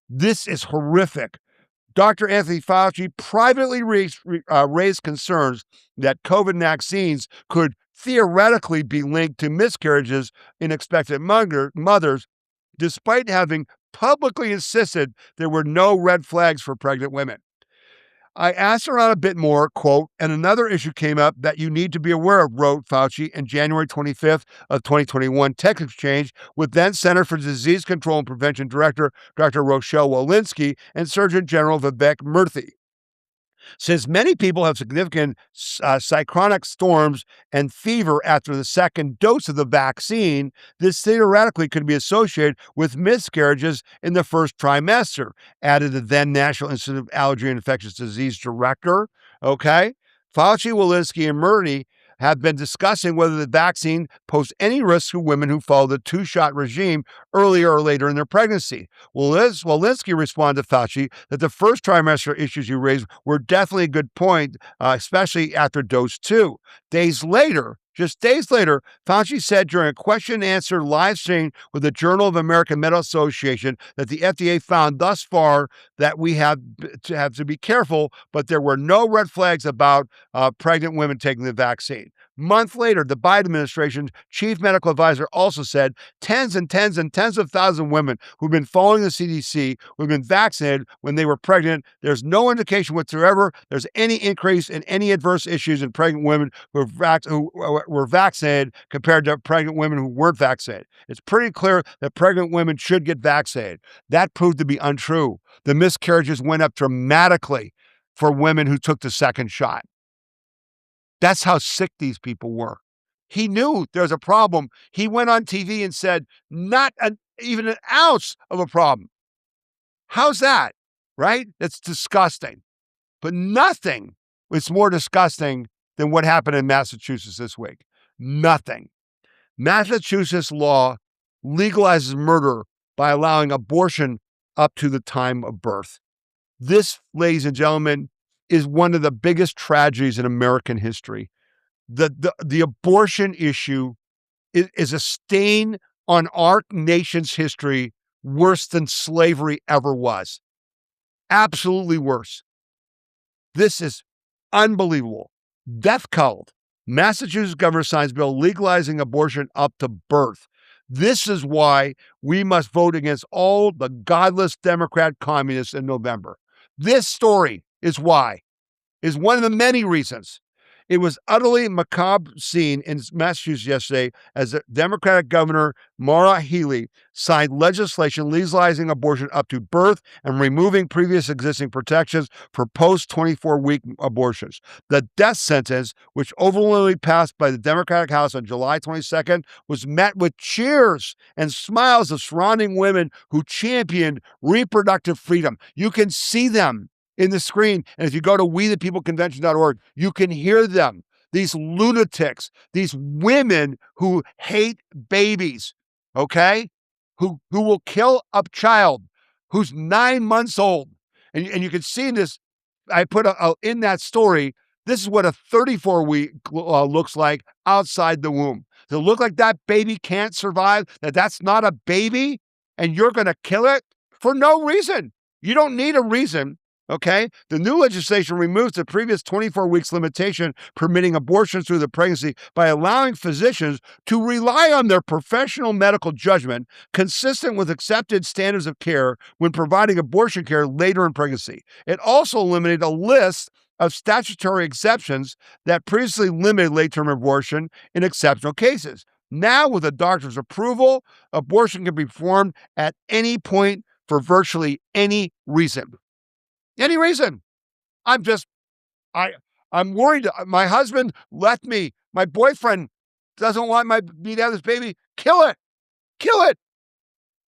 This is horrific. Dr. Anthony Fauci privately raised concerns that COVID vaccines could theoretically be linked to miscarriages in expectant mothers, despite having publicly insisted there were no red flags for pregnant women. I asked around a bit more, quote, and another issue came up that you need to be aware of, wrote Fauci in January 25th of 2021 text exchange with then Center for Disease Control and Prevention Director Dr. Rochelle Walensky and Surgeon General Vivek Murthy. Since many people have significant cytokine storms and fever after the second dose of the vaccine, this theoretically could be associated with miscarriages in the first trimester, added the then National Institute of Allergy and Infectious Disease Director. Okay? Fauci, Walensky, and Murthy have been discussing whether the vaccine posed any risk to women who follow the two-shot regime earlier or later in their pregnancy. Walensky responded to Fauci that the first trimester issues you raised were definitely a good point, especially after dose 2. Just days later, Fauci said during a question and answer live stream with the Journal of American Medical Association that the FDA found thus far that we have to be careful, but there were no red flags about pregnant women taking the vaccine. Month later, the Biden administration's chief medical advisor also said tens and tens and tens of thousands of women who've been following the CDC, who've been vaccinated when they were pregnant. There's no indication whatsoever there's any increase in any adverse issues in pregnant women who were vaccinated compared to pregnant women who weren't vaccinated. It's pretty clear that pregnant women should get vaccinated. That proved to be untrue. The miscarriages went up dramatically for women who took the second shot. That's how sick these people were. He knew there was a problem. He went on TV and said, not even an ounce of a problem. How's that? Right? That's disgusting. But nothing is more disgusting than what happened in Massachusetts this week. Nothing. Massachusetts law legalizes murder by allowing abortion up to the time of birth. This, ladies and gentlemen, is one of the biggest tragedies in American history. The abortion issue is a stain on our nation's history worse than slavery ever was. Absolutely worse. This is unbelievable. Death cult. Massachusetts governor signs bill legalizing abortion up to birth. This is why we must vote against all the godless Democrat communists in November. This story is why, is one of the many reasons. It was utterly macabre scene in Massachusetts yesterday as the Democratic Governor Maura Healey signed legislation legalizing abortion up to birth and removing previous existing protections for post-24-week abortions. The death sentence, which overwhelmingly passed by the Democratic House on July 22nd, was met with cheers and smiles of surrounding women who championed reproductive freedom. You can see them in the screen. And if you go to WeThePeopleConvention.org, you can hear them. These lunatics, these women who hate babies, okay? Who will kill a child who's 9 months old And you can see in this, I put in that story, this is what a 34-week looks like outside the womb. Does it look like that baby can't survive, that's not a baby, and you're going to kill it for no reason? You don't need a reason. Okay, the new legislation removes the previous 24 weeks limitation permitting abortions through the pregnancy by allowing physicians to rely on their professional medical judgment consistent with accepted standards of care when providing abortion care later in pregnancy. It also eliminated a list of statutory exceptions that previously limited late-term abortion in exceptional cases. Now, with a doctor's approval, abortion can be performed at any point for virtually any reason. Any reason. I'm worried. My husband left me. My boyfriend doesn't want me to have this baby. Kill it. Kill it.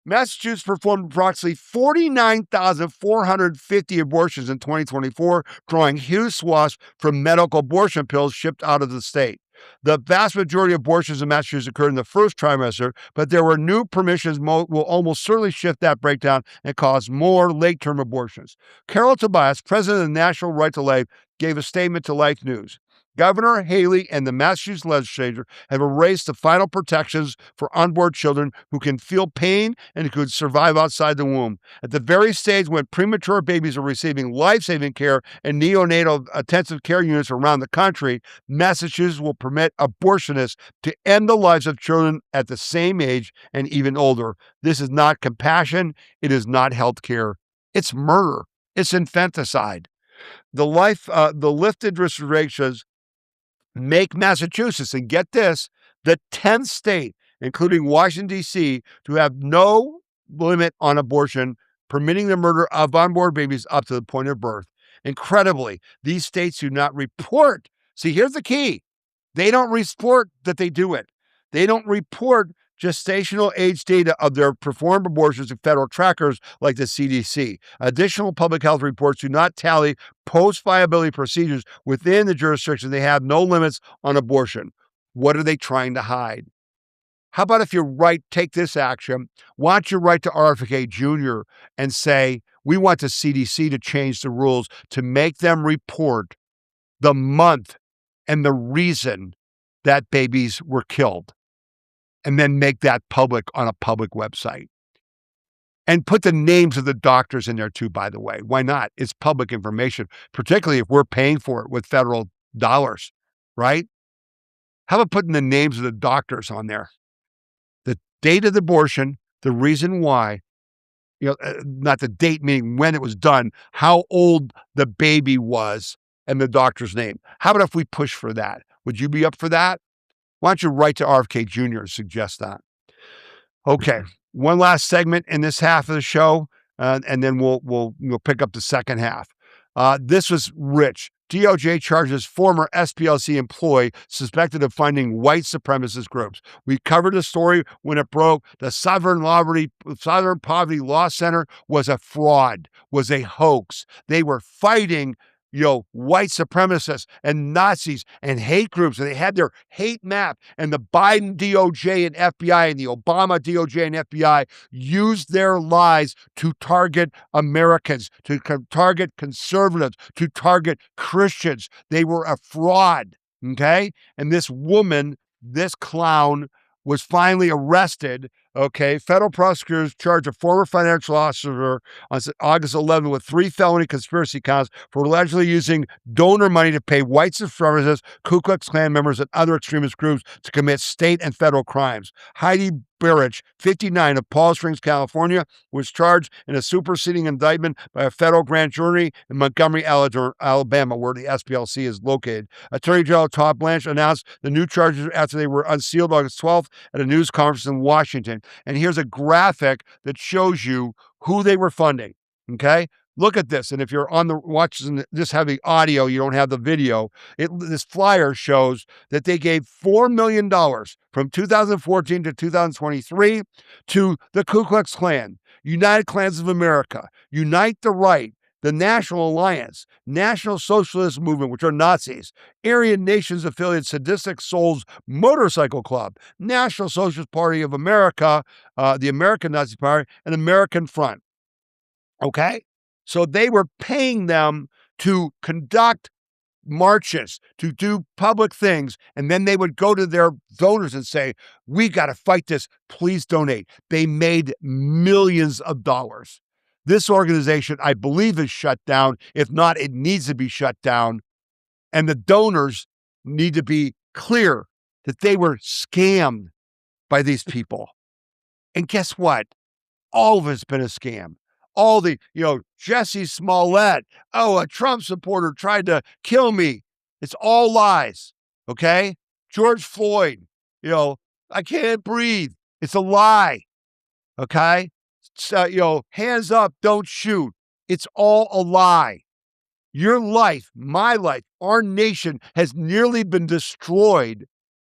Massachusetts performed approximately 49,450 abortions in 2024, drawing huge swaths from medical abortion pills shipped out of the state. The vast majority of abortions in Massachusetts occurred in the first trimester, but there were new permissions will almost certainly shift that breakdown and cause more late-term abortions. Carol Tobias, president of the National Right to Life, gave a statement to Life News. Governor Haley and the Massachusetts legislature have erased the final protections for unborn children who can feel pain and who could survive outside the womb. At the very stage when premature babies are receiving life-saving care in neonatal intensive care units around the country, Massachusetts will permit abortionists to end the lives of children at the same age and even older. This is not compassion. It is not health care. It's murder. It's infanticide. The lifted restrictions make Massachusetts, and get this, the 10th state, including Washington, D.C., to have no limit on abortion, permitting the murder of unborn babies up to the point of birth. Incredibly, these states do not report. See, here's the key. They don't report that they do it. They don't report gestational age data of their performed abortions to federal trackers like the CDC. Additional public health reports do not tally post-viability procedures within the jurisdiction. They have no limits on abortion. What are they trying to hide? How about if you take this action, why don't you write to RFK Jr. and say, we want the CDC to change the rules to make them report the month and the reason that babies were killed, and then make that public on a public website. And put the names of the doctors in there too, by the way. Why not? It's public information, particularly if we're paying for it with federal dollars, right? How about putting the names of the doctors on there? The date of the abortion, the reason why, not the date meaning when it was done, how old the baby was, and the doctor's name. How about if we push for that? Would you be up for that? Why don't you write to RFK Jr. and suggest that? Okay, one last segment in this half of the show, and then we'll pick up the second half. This was rich. DOJ charges former SPLC employee suspected of funding white supremacist groups. We covered the story when it broke. The Southern Poverty Law Center was a fraud, was a hoax. They were fighting white supremacists and Nazis and hate groups, and they had their hate map. And the Biden DOJ and FBI and the Obama DOJ and FBI used their lies to target Americans, to target conservatives, to target Christians. They were a fraud, okay? And this woman, this clown, was finally arrested. Okay, federal prosecutors charged a former financial officer on August 11 with 3 felony conspiracy counts for allegedly using donor money to pay white supremacists, Ku Klux Klan members, and other extremist groups to commit state and federal crimes. Heidi Barrich, 59, of Palm Springs, California, was charged in a superseding indictment by a federal grand jury in Montgomery, Alabama, where the SPLC is located. Attorney General Todd Blanche announced the new charges after they were unsealed August 12th at a news conference in Washington. And here's a graphic that shows you who they were funding, okay? Look at this. And if you're on the watching this heavy audio, you don't have the video. This flyer shows that they gave $4 million from 2014 to 2023 to the Ku Klux Klan, United Klans of America, Unite the Right, the National Alliance, National Socialist Movement, which are Nazis, Aryan Nations affiliate Sadistic Souls Motorcycle Club, National Socialist Party of America, the American Nazi Party, and American Front. Okay? So they were paying them to conduct marches, to do public things, and then they would go to their donors and say, we got to fight this, please donate. They made millions of dollars. This organization, I believe, is shut down. If not, it needs to be shut down. And the donors need to be clear that they were scammed by these people. And guess what? All of it's been a scam. All the, Jesse Smollett, a Trump supporter tried to kill me. It's all lies, okay? George Floyd, I can't breathe. It's a lie, okay? So, hands up, don't shoot. It's all a lie. Your life, my life, our nation has nearly been destroyed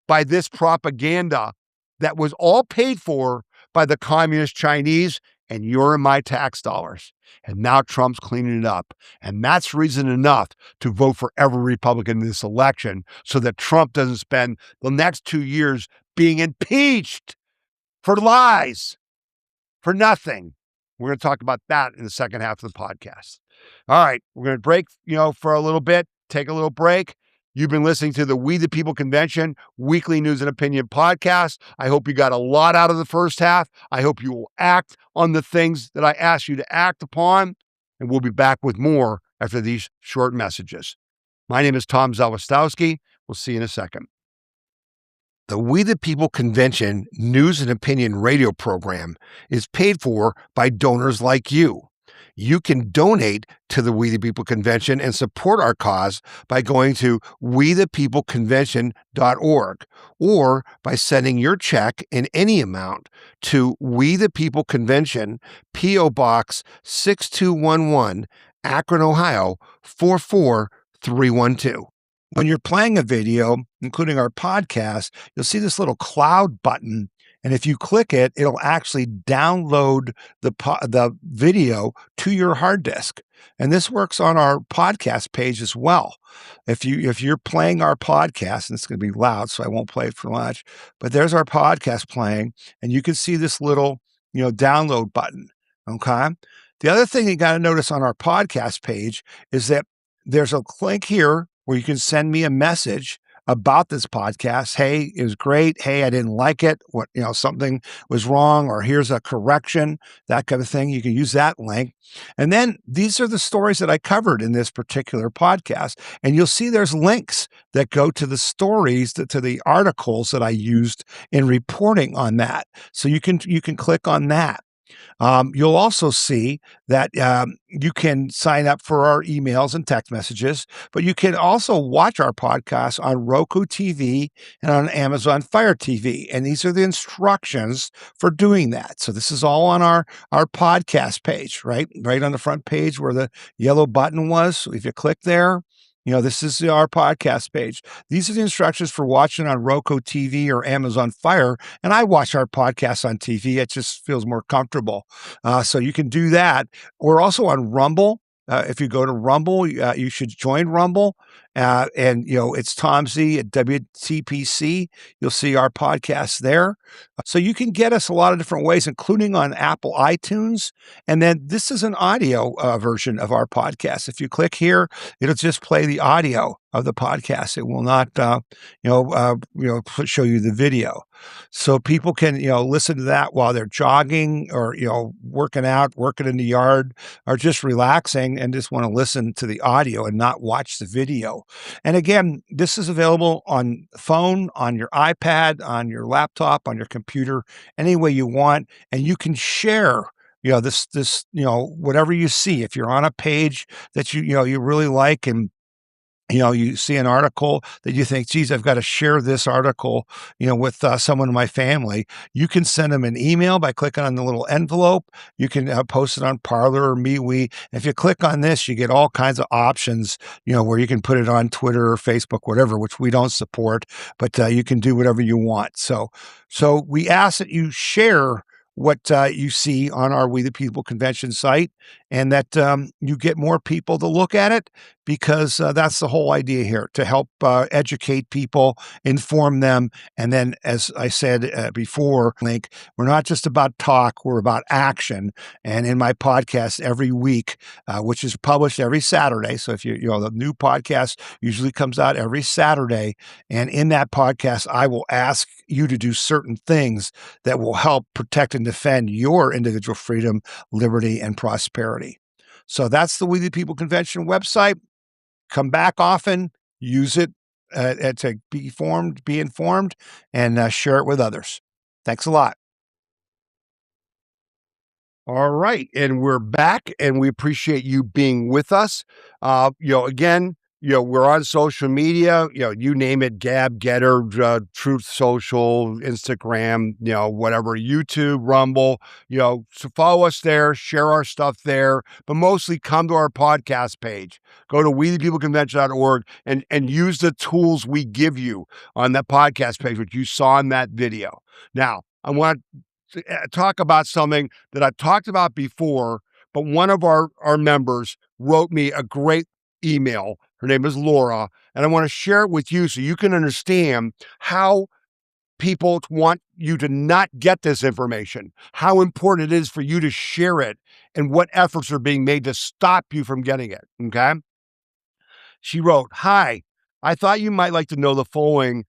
by this propaganda that was all paid for by the communist Chinese and your and my tax dollars. And now Trump's cleaning it up. And that's reason enough to vote for every Republican in this election so that Trump doesn't spend the next 2 years being impeached for lies, for nothing. We're going to talk about that in the second half of the podcast. All right, we're going to break, for a little bit, take a little break. You've been listening to the We the People Convention weekly news and opinion podcast. I hope you got a lot out of the first half. I hope you will act on the things that I asked you to act upon. And we'll be back with more after these short messages. My name is Tom Zawistowski. We'll see you in a second. The We the People Convention news and opinion radio program is paid for by donors like you. You can donate to the We the People Convention and support our cause by going to wethepeopleconvention.org or by sending your check in any amount to We the People Convention, P.O. Box 6211, Akron, Ohio 44312. When you're playing a video, including our podcast, you'll see this little cloud button. And if you click it, it'll actually download the video to your hard disk. And this works on our podcast page as well. If you're playing our podcast, and it's going to be loud, so I won't play it for much, but there's our podcast playing, and you can see this little, download button. Okay. The other thing you got to notice on our podcast page is that there's a link here where you can send me a message about this podcast. Hey, it was great. Hey, I didn't like it. What, something was wrong, or here's a correction, that kind of thing. You can use that link. And then these are the stories that I covered in this particular podcast. And you'll see there's links that go to the stories, to the articles that I used in reporting on that. So you can click on that. You'll also see that you can sign up for our emails and text messages, but you can also watch our podcast on Roku TV and on Amazon Fire TV. And these are the instructions for doing that. So this is all on our podcast page, right on the front page where the yellow button was. So if you click there, this is our podcast page. These are the instructions for watching on Roku TV or Amazon Fire. And I watch our podcast on TV. It just feels more comfortable. So you can do that. We're also on Rumble. If you go to Rumble, you should join Rumble. And it's Tom Z at WTPC. You'll see our podcast there. So you can get us a lot of different ways, including on Apple iTunes. And then this is an audio version of our podcast. If you click here, it'll just play the audio of the podcast. It will not, show you the video. So people can, listen to that while they're jogging or, working out, working in the yard, or just relaxing and just want to listen to the audio and not watch the video. And again, this is available on phone, on your iPad, on your laptop, on your computer, any way you want. And you can share this, whatever you see. If you're on a page that you really like, and you see an article that you think, geez, I've got to share this article, with someone in my family. You can send them an email by clicking on the little envelope. You can post it on Parler or MeWe. If you click on this, you get all kinds of options, where you can put it on Twitter or Facebook, whatever, which we don't support, but you can do whatever you want. So we ask that you share what you see on our We the People Convention site, and that you get more people to look at it, because that's the whole idea here, to help educate people, inform them. And then, as I said before, Link, we're not just about talk, we're about action. And in my podcast every week, which is published every Saturday. So if the new podcast usually comes out every Saturday. And in that podcast, I will ask you to do certain things that will help protect and defend your individual freedom, liberty, and prosperity. So that's the We the People Convention website. Come back often, use it to be informed, and share it with others. Thanks a lot. All right, and we're back, and we appreciate you being with us. Again, we're on social media. You name it: Gab, Getter, Truth Social, Instagram, whatever, YouTube, Rumble. So follow us there, share our stuff there, but mostly come to our podcast page. Go to wethepeopleconvention.org and use the tools we give you on that podcast page, which you saw in that video. Now, I want to talk about something that I talked about before, but one of our members wrote me a great email. Her name is Laura, and I want to share it with you so you can understand how people want you to not get this information, how important it is for you to share it, and what efforts are being made to stop you from getting it, okay? She wrote, "Hi, I thought you might like to know the following,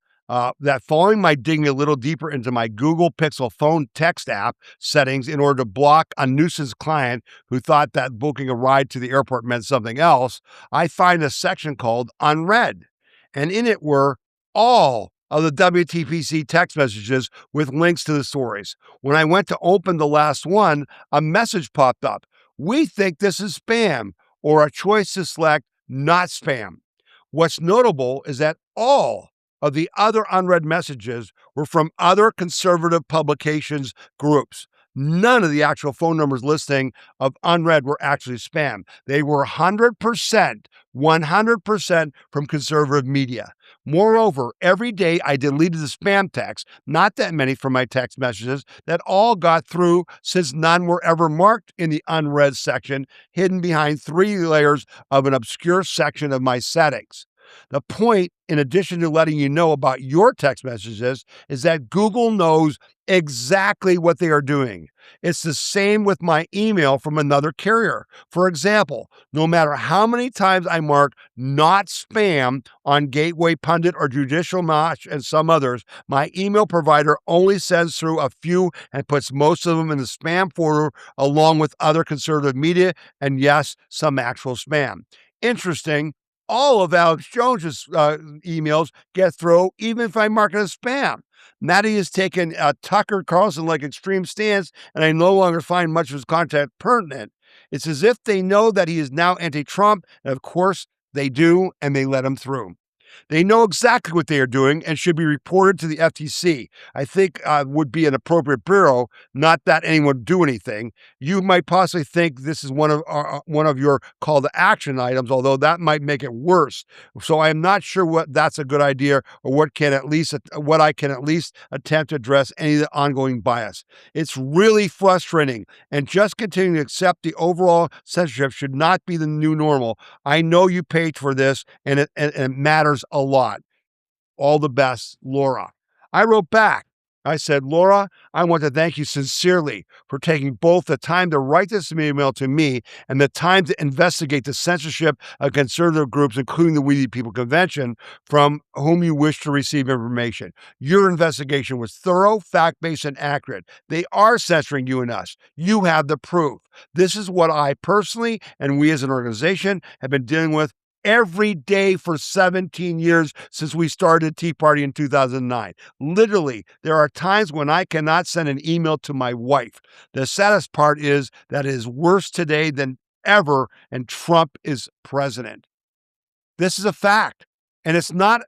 that following might dig me a little deeper into my Google Pixel phone text app settings in order to block a nuisance client who thought that booking a ride to the airport meant something else. I find a section called Unread, and in it were all of the WTPC text messages with links to the stories. When I went to open the last one, a message popped up. We think this is spam, or a choice to select not spam. What's notable is that all of the other unread messages were from other conservative publications groups. None of the actual phone numbers listing of unread were actually spam. They were 100% from conservative media. Moreover, every day I deleted the spam text, not that many from my text messages, that all got through since none were ever marked in the unread section, hidden behind 3 layers of an obscure section of my settings. The point, in addition to letting you know about your text messages, is that Google knows exactly what they are doing. It's the same with my email from another carrier. For example, no matter how many times I mark not spam on Gateway Pundit or Judicial Match and some others, my email provider only sends through a few and puts most of them in the spam folder along with other conservative media and, yes, some actual spam. Interesting. All of Alex Jones's emails get through, even if I mark it as spam. Matty has taken a Tucker Carlson-like extreme stance, and I no longer find much of his content pertinent. It's as if they know that he is now anti-Trump, and of course they do, and they let him through. They know exactly what they are doing and should be reported to the FTC. I think would be an appropriate bureau, not that anyone would do anything. You might possibly think this is one of your call to action items, although that might make it worse. So I am not sure what that's a good idea or what I can at least attempt to address any of the ongoing bias. It's really frustrating, and just continuing to accept the overall censorship should not be the new normal. I know you paid for this, and it matters a lot. All the best, Laura." I wrote back. I said, "Laura, I want to thank you sincerely for taking both the time to write this email to me and the time to investigate the censorship of conservative groups, including the We the People Convention, from whom you wish to receive information. Your investigation was thorough, fact-based, and accurate. They are censoring you and us. You have the proof. This is what I personally and we as an organization have been dealing with every day for 17 years since we started Tea Party in 2009. Literally, there are times when I cannot send an email to my wife. The saddest part is that it is worse today than ever, and Trump is president. This is a fact, and it's not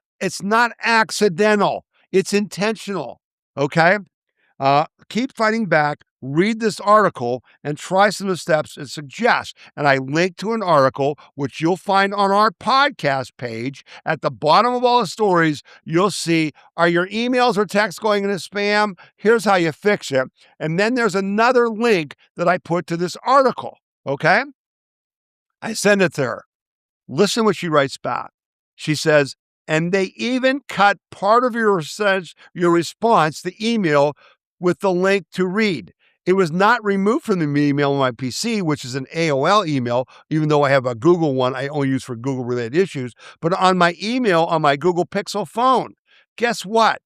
accidental. It's intentional, okay? Keep fighting back, read this article, and try some of the steps it suggests. And I link to an article, which you'll find on our podcast page. At the bottom of all the stories, you'll see, are your emails or texts going into spam? Here's how you fix it. And then there's another link that I put to this article, okay? I send it to her. Listen what she writes back. She says, and they even cut part of your response, the email, with the link to read. It was not removed from the email on my PC, which is an AOL email, even though I have a Google one I only use for Google-related issues, but on my email on my Google Pixel phone. Guess what?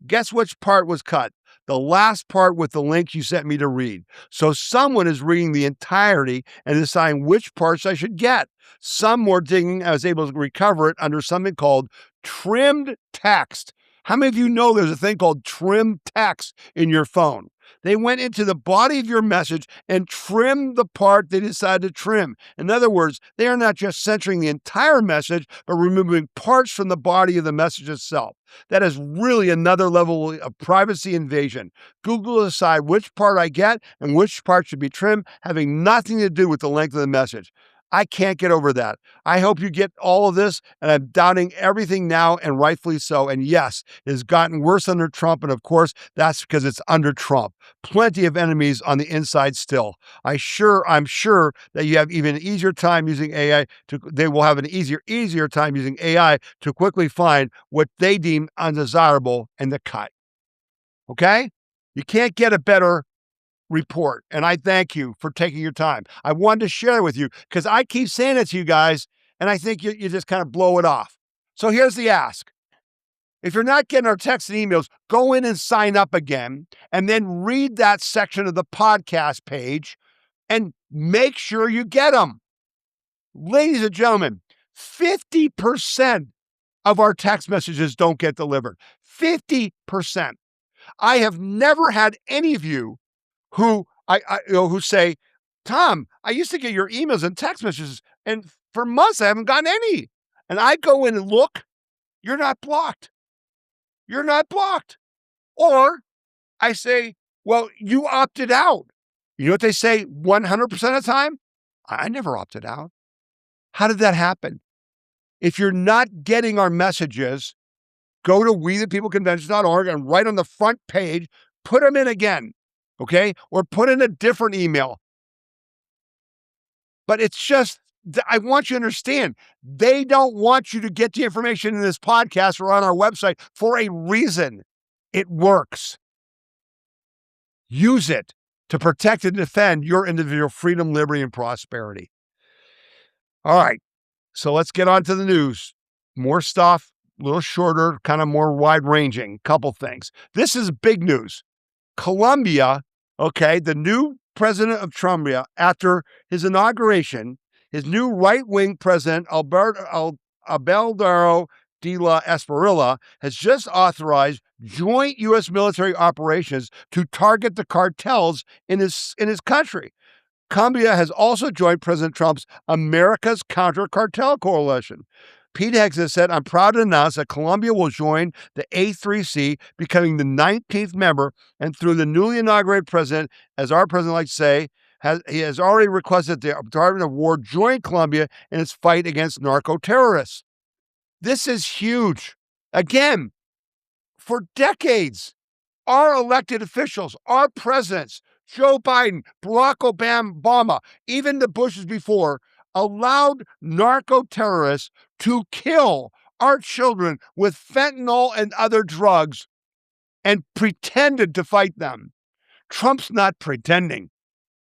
Guess which part was cut? The last part with the link you sent me to read. So someone is reading the entirety and deciding which parts I should get. Some more digging, I was able to recover it under something called trimmed text. How many of you know there's a thing called trimmed text in your phone? They went into the body of your message and trimmed the part they decided to trim. In other words, they are not just censoring the entire message, but removing parts from the body of the message itself. That is really another level of privacy invasion. Google will decide which part I get and which part should be trimmed, having nothing to do with the length of the message. I can't get over that. I hope you get all of this, and I'm doubting everything now, and rightfully so. And yes, it has gotten worse under Trump, and of course, that's because it's under Trump. Plenty of enemies on the inside still. I'm sure that you have even an easier time using AI. They will have an easier time using AI to quickly find what they deem undesirable and to cut. Okay? You can't get a better report. And I thank you for taking your time. I wanted to share it with you because I keep saying it to you guys, and I think you just kind of blow it off. So here's the ask. If you're not getting our texts and emails, go in and sign up again, and then read that section of the podcast page and make sure you get them. Ladies and gentlemen, 50% of our text messages don't get delivered. 50%. I have never had any of you who who say, Tom, I used to get your emails and text messages, and for months I haven't gotten any. And I go in and look, you're not blocked. You're not blocked. Or I say, well, you opted out. You know what they say 100% of the time? I never opted out. How did that happen? If you're not getting our messages, go to wethepeopleconvention.org and right on the front page, put them in again. Okay? Or put in a different email. But it's just, I want you to understand, they don't want you to get the information in this podcast or on our website for a reason. It works. Use it to protect and defend your individual freedom, liberty, and prosperity. All right. So let's get on to the news. More stuff, a little shorter, kind of more wide-ranging. Couple things. This is big news. Colombia, okay, the new president of Colombia, after his inauguration, his new right-wing president, Abelardo de la Espriella, has just authorized joint U.S. military operations to target the cartels in his country. Colombia has also joined President Trump's America's Counter-Cartel Coalition. Pete Hegseth said, I'm proud to announce that Colombia will join the A3C, becoming the 19th member, and through the newly inaugurated president, as our president likes to say, he has already requested the Department of War join Colombia in its fight against narco-terrorists. This is huge. Again, for decades, our elected officials, our presidents, Joe Biden, Barack Obama, even the Bushes before, allowed narco-terrorists to kill our children with fentanyl and other drugs and pretended to fight them. Trump's not pretending.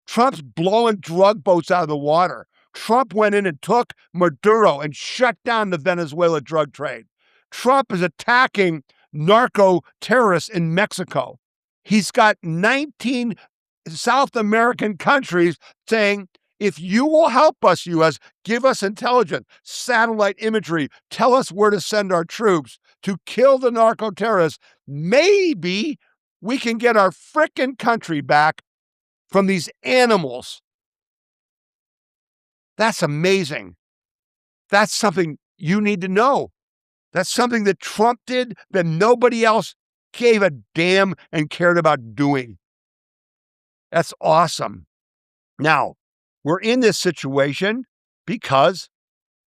Trump's blowing drug boats out of the water. Trump went in and took Maduro and shut down the Venezuela drug trade. Trump is attacking narco-terrorists in Mexico. He's got 19 South American countries saying, if you will help us, U.S., give us intelligence, satellite imagery, tell us where to send our troops to kill the narco-terrorists, maybe we can get our frickin' country back from these animals. That's amazing. That's something you need to know. That's something that Trump did that nobody else gave a damn and cared about doing. That's awesome. Now, we're in this situation because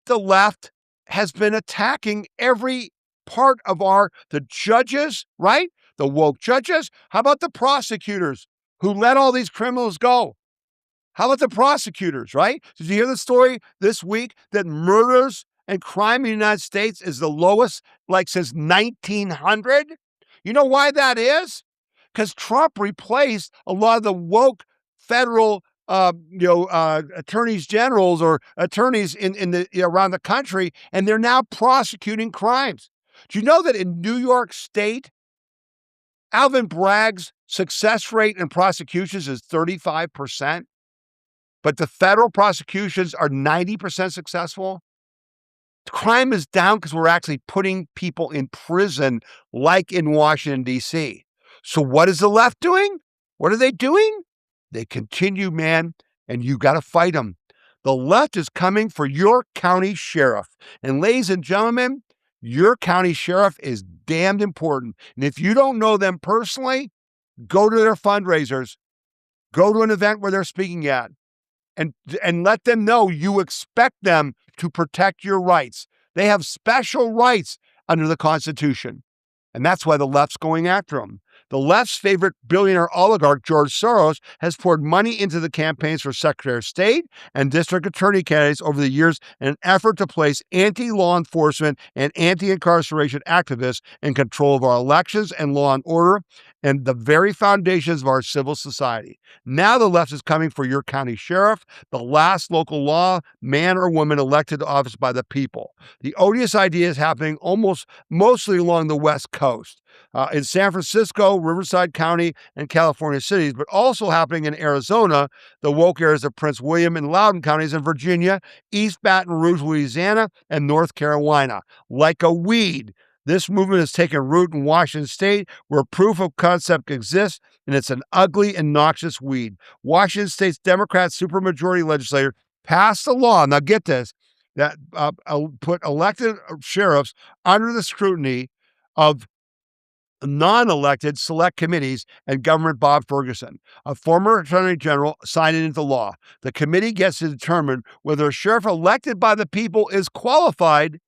the left has been attacking every part of the judges, right? The woke judges. How about the prosecutors who let all these criminals go? How about the prosecutors, right? Did you hear the story this week that murders and crime in the United States is the lowest like since 1900? You know why that is? Because Trump replaced a lot of the woke federal attorneys generals or attorneys in the around the country, and they're now prosecuting crimes. Do you know that in New York State, Alvin Bragg's success rate in prosecutions is 35%, but the federal prosecutions are 90% successful? Crime is down because we're actually putting people in prison like in Washington, D.C. So what is the left doing? What are they doing? They continue, man, and you got to fight them. The left is coming for your county sheriff. And ladies and gentlemen, your county sheriff is damned important. And if you don't know them personally, go to their fundraisers, go to an event where they're speaking at, and let them know you expect them to protect your rights. They have special rights under the Constitution. And that's why the left's going after them. The left's favorite billionaire oligarch, George Soros, has poured money into the campaigns for Secretary of State and district attorney candidates over the years in an effort to place anti-law enforcement and anti-incarceration activists in control of our elections and law and order and the very foundations of our civil society. Now the left is coming for your county sheriff, the last local law man or woman elected to office by the people. The odious idea is happening mostly along the West Coast, in San Francisco, Riverside County, and California cities, but also happening in Arizona, the woke areas of Prince William and Loudoun counties in Virginia, East Baton Rouge, Louisiana, and North Carolina. Like a weed, this movement has taken root in Washington state, where proof of concept exists, and it's an ugly and noxious weed. Washington state's Democrat supermajority legislature passed a law, now get this, that put elected sheriffs under the scrutiny of non-elected select committees and Governor Bob Ferguson, a former attorney general, signed it into law. The committee gets to determine whether a sheriff elected by the people is qualified,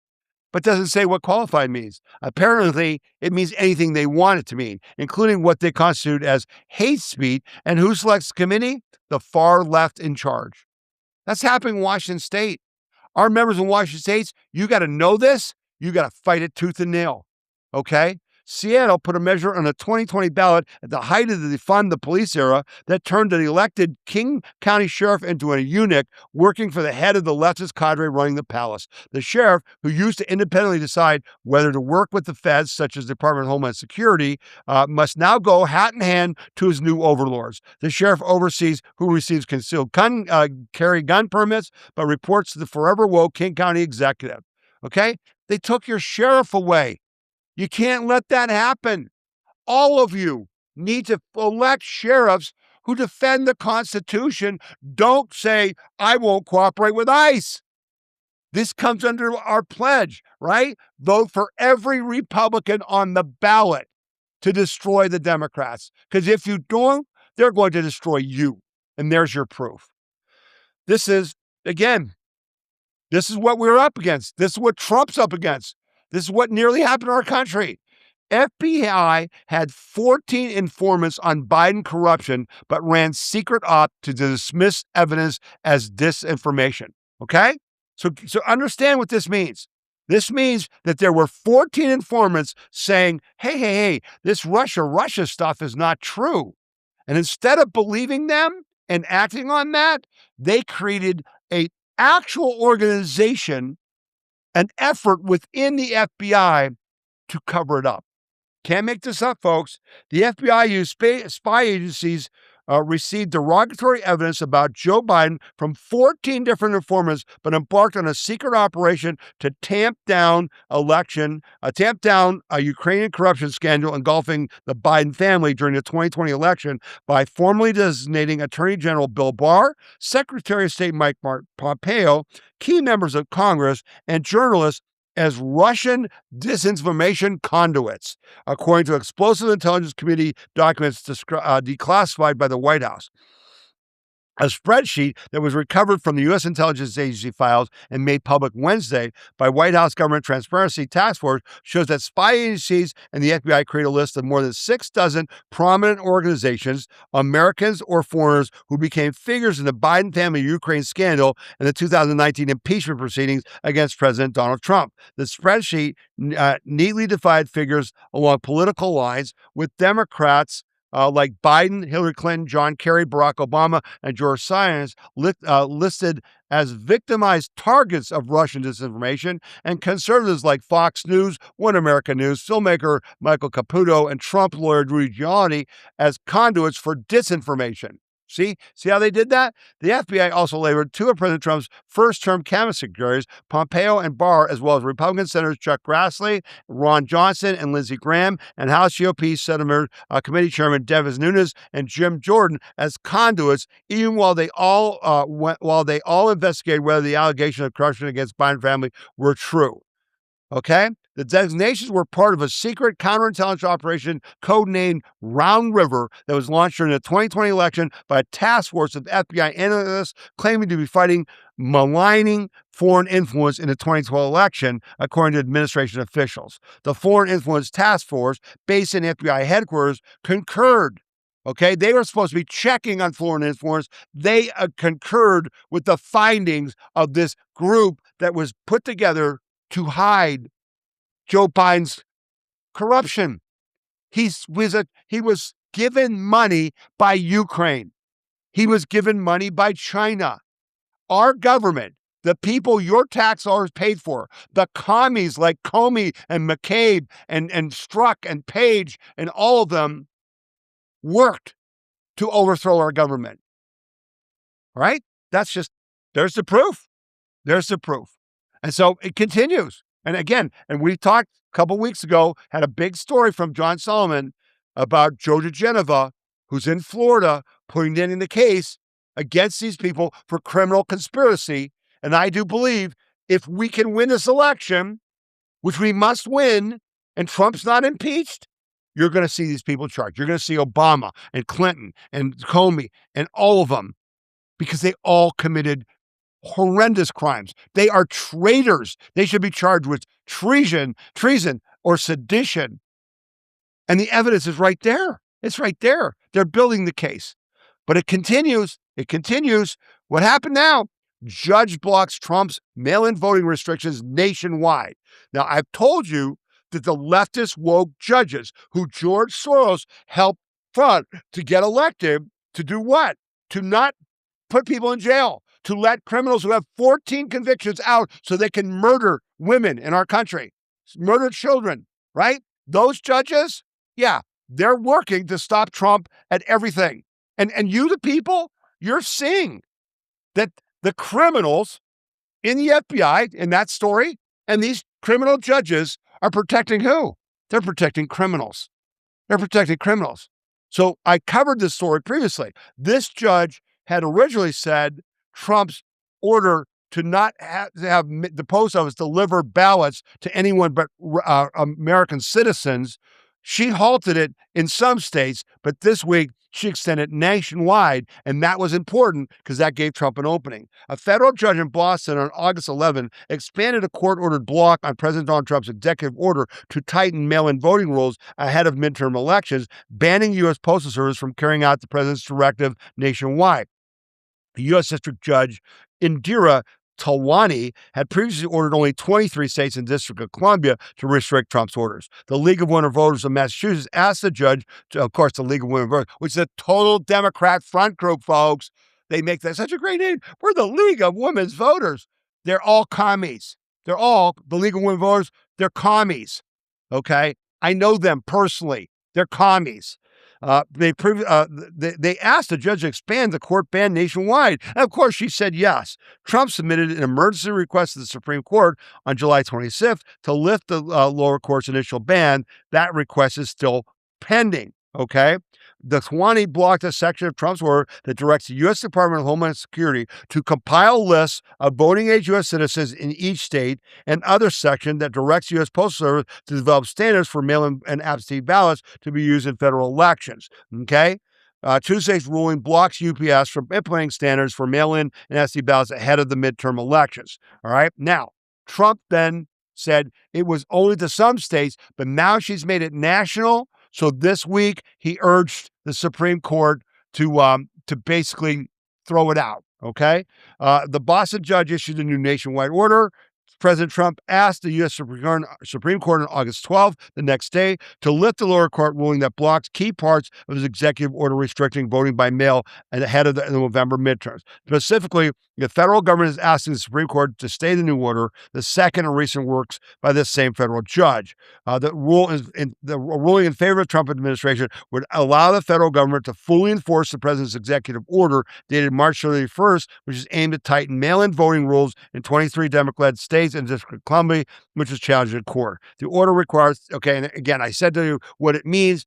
but doesn't say what qualified means. Apparently, it means anything they want it to mean, including what they constitute as hate speech. And who selects the committee? The far left in charge. That's happening in Washington state. Our members in Washington state, you got to know this. You got to fight it tooth and nail. Okay? Seattle put a measure on a 2020 ballot at the height of the defund the police era that turned the elected King County sheriff into a eunuch working for the head of the leftist cadre running the palace. The sheriff, who used to independently decide whether to work with the feds, such as the Department of Homeland Security, must now go hat in hand to his new overlords. The sheriff oversees who receives concealed carry gun permits, but reports to the forever woke King County executive. Okay? They took your sheriff away. You can't let that happen. All of you need to elect sheriffs who defend the Constitution. Don't say, I won't cooperate with ICE. This comes under our pledge, right? Vote for every Republican on the ballot to destroy the Democrats. Because if you don't, they're going to destroy you. And there's your proof. This is, again, this is what we're up against. This is what Trump's up against. This is what nearly happened in our country. FBI had 14 informants on Biden corruption, but ran secret op to dismiss evidence as disinformation. Okay? So understand what this means. This means that there were 14 informants saying, hey, this Russia stuff is not true. And instead of believing them and acting on that, they created an actual organization, an effort within the FBI to cover it up. Can't make this up, folks. The FBI used spy agencies received derogatory evidence about Joe Biden from 14 different informants, but embarked on a secret operation to tamp down a Ukrainian corruption scandal engulfing the Biden family during the 2020 election by formally designating Attorney General Bill Barr, Secretary of State Mike Pompeo, key members of Congress, and journalists as Russian disinformation conduits, according to Explosive Intelligence Committee documents declassified by the White House. A spreadsheet that was recovered from the U.S. Intelligence Agency files and made public Wednesday by White House Government Transparency Task Force shows that spy agencies and the FBI created a list of more than 6 dozen prominent organizations, Americans or foreigners, who became figures in the Biden family Ukraine scandal and the 2019 impeachment proceedings against President Donald Trump. The spreadsheet neatly divided figures along political lines, with Democrats like Biden, Hillary Clinton, John Kerry, Barack Obama, and George Soros listed as victimized targets of Russian disinformation, and conservatives like Fox News, One American News, filmmaker Michael Caputo, and Trump lawyer Rudy Giuliani as conduits for disinformation. See how they did that? The FBI also labeled 2 of President Trump's first-term cabinet secretaries, Pompeo and Barr, as well as Republican Senators Chuck Grassley, Ron Johnson, and Lindsey Graham, and House GOP Senator Committee Chairman Devin Nunes and Jim Jordan as conduits, even while they all investigated whether the allegations of corruption against Biden family were true. Okay? The designations were part of a secret counterintelligence operation codenamed Round River that was launched during the 2020 election by a task force of FBI analysts claiming to be fighting maligning foreign influence in the 2012 election, according to administration officials. The Foreign Influence Task Force, based in FBI headquarters, concurred. Okay, they were supposed to be checking on foreign influence. They concurred with the findings of this group that was put together to hide Joe Biden's corruption. He was given money by Ukraine. He was given money by China. Our government, the people your tax dollars paid for, the commies like Comey and McCabe and Strzok and Page and all of them worked to overthrow our government. All right? There's the proof. There's the proof. And so it continues. And again, we talked a couple weeks ago, had a big story from John Solomon about Joe DeGenova, who's in Florida, putting in the case against these people for criminal conspiracy. And I do believe if we can win this election, which we must win, and Trump's not impeached, you're going to see these people charged. You're going to see Obama and Clinton and Comey and all of them, because they all committed horrendous crimes. They are traitors. They should be charged with treason, or sedition. And the evidence is right there. It's right there. They're building the case. But it continues. It continues. What happened now? Judge blocks Trump's mail-in voting restrictions nationwide. Now, I've told you that the leftist woke judges who George Soros helped fund to get elected to do what? To not put people in jail, to let criminals who have 14 convictions out so they can murder women in our country, murder children, right? Those judges, yeah, they're working to stop Trump at everything. And you, the people, you're seeing that the criminals in the FBI, in that story, and these criminal judges are protecting who? They're protecting criminals. They're protecting criminals. So I covered this story previously. This judge had originally said Trump's order to not have the post office deliver ballots to anyone but American citizens, she halted it in some states, but this week she extended nationwide, and that was important because that gave Trump an opening. A federal judge in Boston on August 11 expanded a court-ordered block on President Donald Trump's executive order to tighten mail-in voting rules ahead of midterm elections, banning U.S. Postal Service from carrying out the president's directive nationwide. The U.S. District Judge Indira Talwani had previously ordered only 23 states and District of Columbia to restrict Trump's orders. The League of Women Voters of Massachusetts asked the judge, of course, the League of Women Voters, which is a total Democrat front group, folks. They make that such a great name. We're the League of Women's Voters. They're all commies. They're all, the League of Women Voters, they're commies. Okay? I know them personally. They're commies. They asked the judge to expand the court ban nationwide. And of course, she said yes. Trump submitted an emergency request to the Supreme Court on July 26th to lift the lower court's initial ban. That request is still pending. Okay? The Talwani blocked a section of Trump's order that directs the U.S. Department of Homeland Security to compile lists of voting-age U.S. citizens in each state, and other section that directs U.S. Postal Service to develop standards for mail-in and absentee ballots to be used in federal elections. Okay? Tuesday's ruling blocks UPS from implementing standards for mail-in and absentee ballots ahead of the midterm elections. All right. Now, Trump then said it was only to some states, but now she's made it national. So this week he urged the Supreme Court to basically throw it out. Okay. The Boston judge issued a new nationwide order. President Trump asked the U.S. Supreme Court on August 12th, the next day, to lift the lower court ruling that blocks key parts of his executive order restricting voting by mail ahead of the November midterms. Specifically, the federal government is asking the Supreme Court to stay the new order, the second in recent works by this same federal judge. The ruling in favor of the Trump administration would allow the federal government to fully enforce the president's executive order dated March 31st, which is aimed to tighten mail-in voting rules in 23 Democrat states and District of Columbia, which was challenged in court. The order requires, okay, and again, I said to you what it means.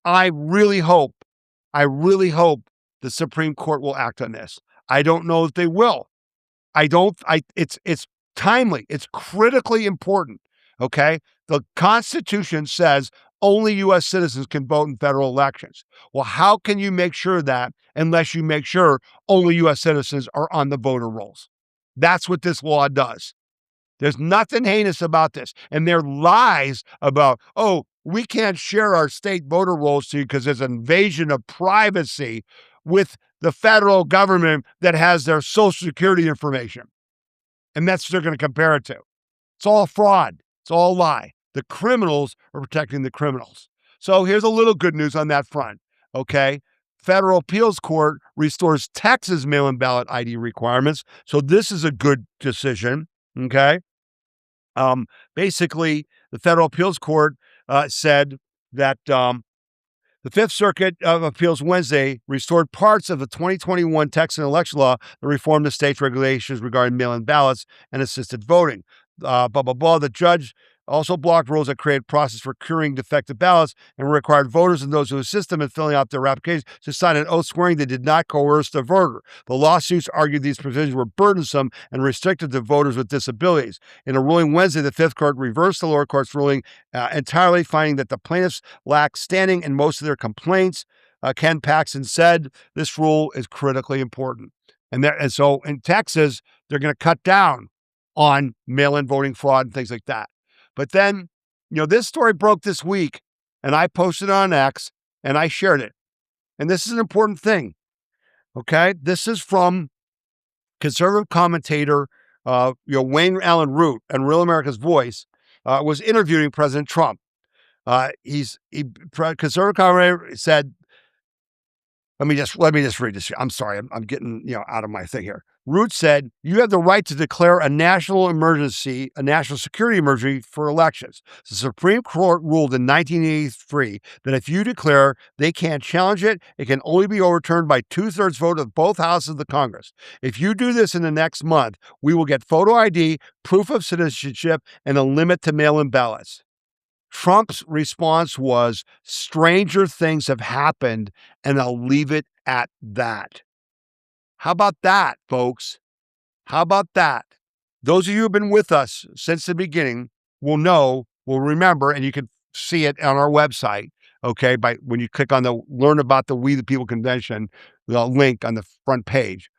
I really hope the Supreme Court will act on this. I don't know if they will. It's timely. It's critically important. Okay. The Constitution says only U.S. citizens can vote in federal elections. Well, how can you make sure that unless you make sure only U.S. citizens are on the voter rolls? That's what this law does. There's nothing heinous about this. And their lies about, oh, we can't share our state voter rolls to you because there's an invasion of privacy with the federal government that has their Social Security information. And that's what they're going to compare it to. It's all fraud. It's all a lie. The criminals are protecting the criminals. So here's a little good news on that front, okay? Federal Appeals Court restores Texas mail-in ballot ID requirements. So this is a good decision, okay? Basically, the Federal Appeals Court said that the Fifth Circuit of Appeals Wednesday restored parts of the 2021 Texas election law that reformed the state's regulations regarding mail-in ballots and assisted voting. The judge also blocked rules that created process for curing defective ballots and required voters and those who assist them in filling out their applications to sign an oath swearing they did not coerce the voter. The lawsuits argued these provisions were burdensome and restricted to voters with disabilities. In a ruling Wednesday, the Fifth Court reversed the lower court's ruling entirely, finding that the plaintiffs lacked standing in most of their complaints. Ken Paxton said this rule is critically important. And so in Texas, they're going to cut down on mail-in voting fraud and things like that. But then, this story broke this week, and I posted it on X, and I shared it. And this is an important thing, okay? This is from conservative commentator, Wayne Allen Root, and Real America's Voice, was interviewing President Trump. Conservative commentator said, let me just read this. I'm sorry, I'm getting out of my thing here. Root said, you have the right to declare a national security emergency for elections. The Supreme Court ruled in 1983 that if you declare they can't challenge it, it can only be overturned by 2/3 vote of both houses of the Congress. If you do this in the next month, we will get photo ID, proof of citizenship, and a limit to mail-in ballots. Trump's response was, stranger things have happened, and I'll leave it at that. How about that, folks? How about that? Those of you who have been with us since the beginning will remember, and you can see it on our website, okay, when you click on the Learn About the We the People Convention, the link on the front page,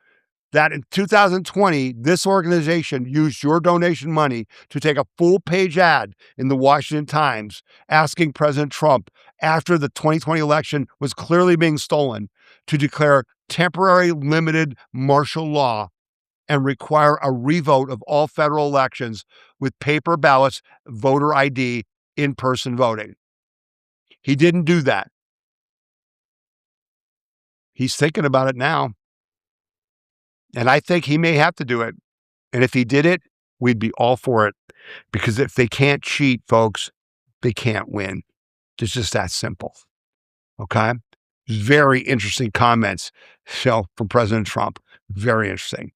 that in 2020, this organization used your donation money to take a full-page ad in the Washington Times asking President Trump, after the 2020 election was clearly being stolen, to declare temporary limited martial law and require a revote of all federal elections with paper ballots, voter ID, in-person voting. He didn't do that. He's thinking about it now. And I think he may have to do it. And if he did it, we'd be all for it. Because if they can't cheat, folks, they can't win. It's just that simple. Okay? Very interesting comments from President Trump. Very interesting.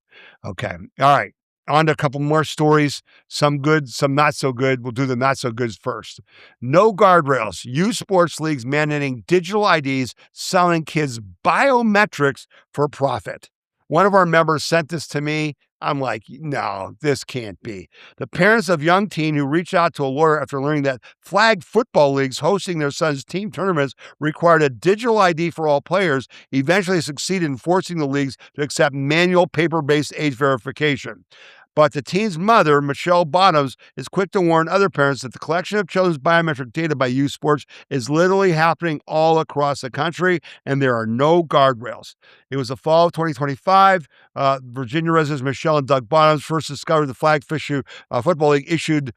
Okay. All right. On to a couple more stories. Some good, some not so good. We'll do the not so goods first. No guardrails. Youth sports leagues mandating digital IDs, selling kids biometrics for profit. One of our members sent this to me. I'm like, no, this can't be. The parents of young teen who reached out to a lawyer after learning that flag football leagues hosting their son's team tournaments required a digital ID for all players eventually succeeded in forcing the leagues to accept manual paper-based age verification. But the teen's mother, Michelle Bottoms, is quick to warn other parents that the collection of children's biometric data by youth sports is literally happening all across the country, and there are no guardrails. It was the fall of 2025. Virginia residents Michelle and Doug Bottoms first discovered the Flag Football League hosted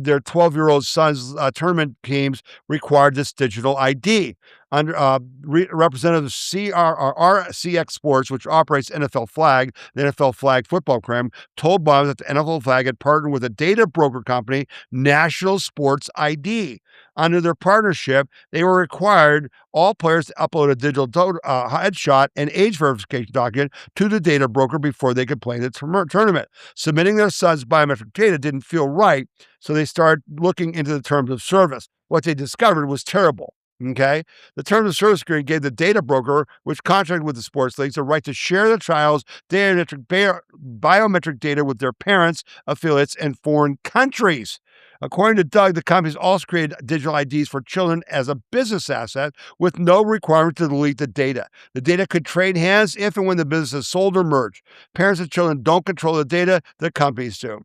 their 12-year-old son's tournament teams required this digital ID. Representative RCX Sports, which operates NFL Flag, the NFL Flag football program, told Bottoms that the NFL Flag had partnered with a data broker company, National Sports ID. Under their partnership, they were required all players to upload a digital headshot and age verification document to the data broker before they could play the tournament. Submitting their son's biometric data didn't feel right, so they started looking into the terms of service. What they discovered was terrible. Okay. The terms of service agreement gave the data broker, which contracted with the sports leagues, the right to share the child's biometric data with their parents, affiliates, and foreign countries. According to Doug, the companies also created digital IDs for children as a business asset with no requirement to delete the data. The data could trade hands if and when the business is sold or merged. Parents and children don't control the data, the companies do.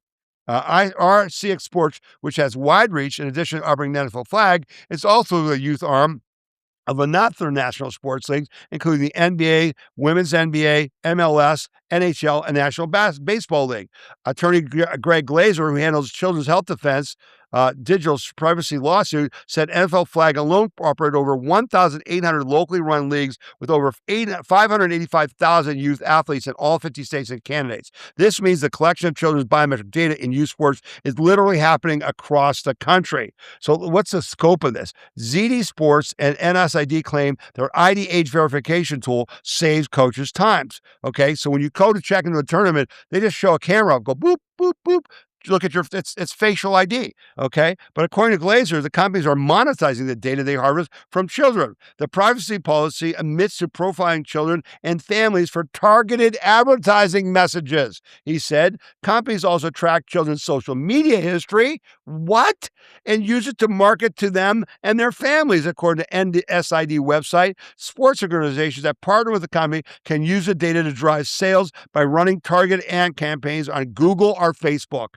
RCX Sports, which has wide reach in addition to operating the NFL Flag, is also the youth arm of another national sports leagues, including the NBA, Women's NBA, MLS, NHL, and National Baseball League. Attorney Greg Glazer, who handles children's health defense, digital privacy lawsuit, said NFL Flag alone operated over 1,800 locally run leagues with over 585,000 youth athletes in all 50 states and candidates. This means the collection of children's biometric data in youth sports is literally happening across the country. So what's the scope of this? ZD Sports and NSID claim their ID age verification tool saves coaches' times. Okay, so when you go to check into a tournament, they just show a camera, go boop, boop, boop. Look at it's facial ID, okay? But according to Glazer, the companies are monetizing the data they harvest from children. The privacy policy admits to profiling children and families for targeted advertising messages. He said, companies also track children's social media history. What? And use it to market to them and their families, according to NSID website. Sports organizations that partner with the company can use the data to drive sales by running targeted ad campaigns on Google or Facebook.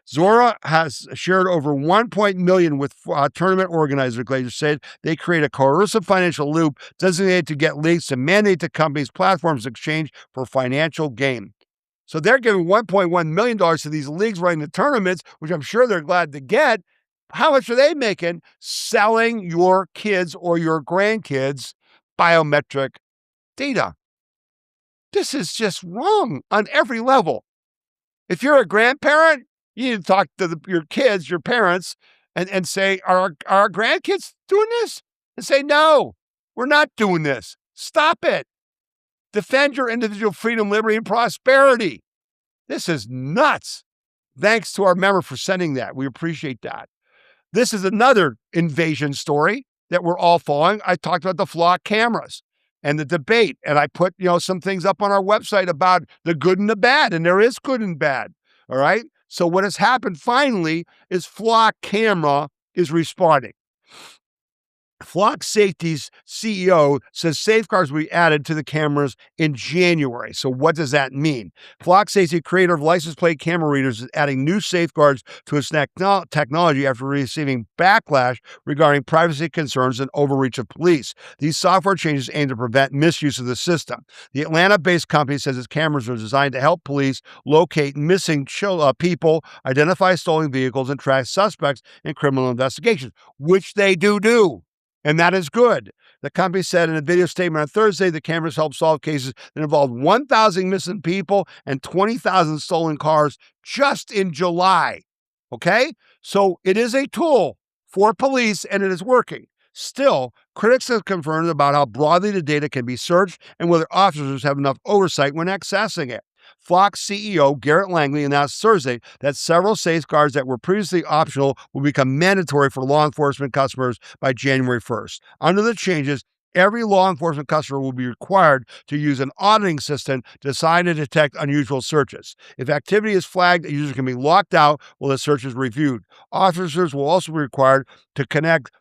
Zora has shared over 1 million with tournament organizer. Glazer said they create a coercive financial loop designated to get leagues to mandate the company's platforms exchange for financial gain. So they're giving $1.1 million to these leagues running the tournaments, which I'm sure they're glad to get. How much are they making selling your kids or your grandkids biometric data? This is just wrong on every level. If you're a grandparent, you need to talk to your kids, your parents, and say, are our grandkids doing this? And say, no, we're not doing this. Stop it. Defend your individual freedom, liberty, and prosperity. This is nuts. Thanks to our member for sending that. We appreciate that. This is another invasion story that we're all following. I talked about the flock cameras and the debate, and I put, some things up on our website about the good and the bad, and there is good and bad. All right. So what has happened finally is Flock Camera is responding. Flock Safety's CEO says safeguards will be added to the cameras in January. So what does that mean? Flock Safety, creator of license plate camera readers, is adding new safeguards to its technology after receiving backlash regarding privacy concerns and overreach of police. These software changes aim to prevent misuse of the system. The Atlanta-based company says its cameras are designed to help police locate missing people, identify stolen vehicles, and track suspects in criminal investigations, which they do. And that is good. The company said in a video statement on Thursday, the cameras help solve cases that involved 1,000 missing people and 20,000 stolen cars just in July. Okay? So it is a tool for police and it is working. Still, critics have confirmed about how broadly the data can be searched and whether officers have enough oversight when accessing it. Flock CEO Garrett Langley announced Thursday that several safeguards that were previously optional will become mandatory for law enforcement customers by January 1st. Under the changes, every law enforcement customer will be required to use an auditing system designed to detect unusual searches. If activity is flagged, a user can be locked out while the search is reviewed. Officers will also be required to conduct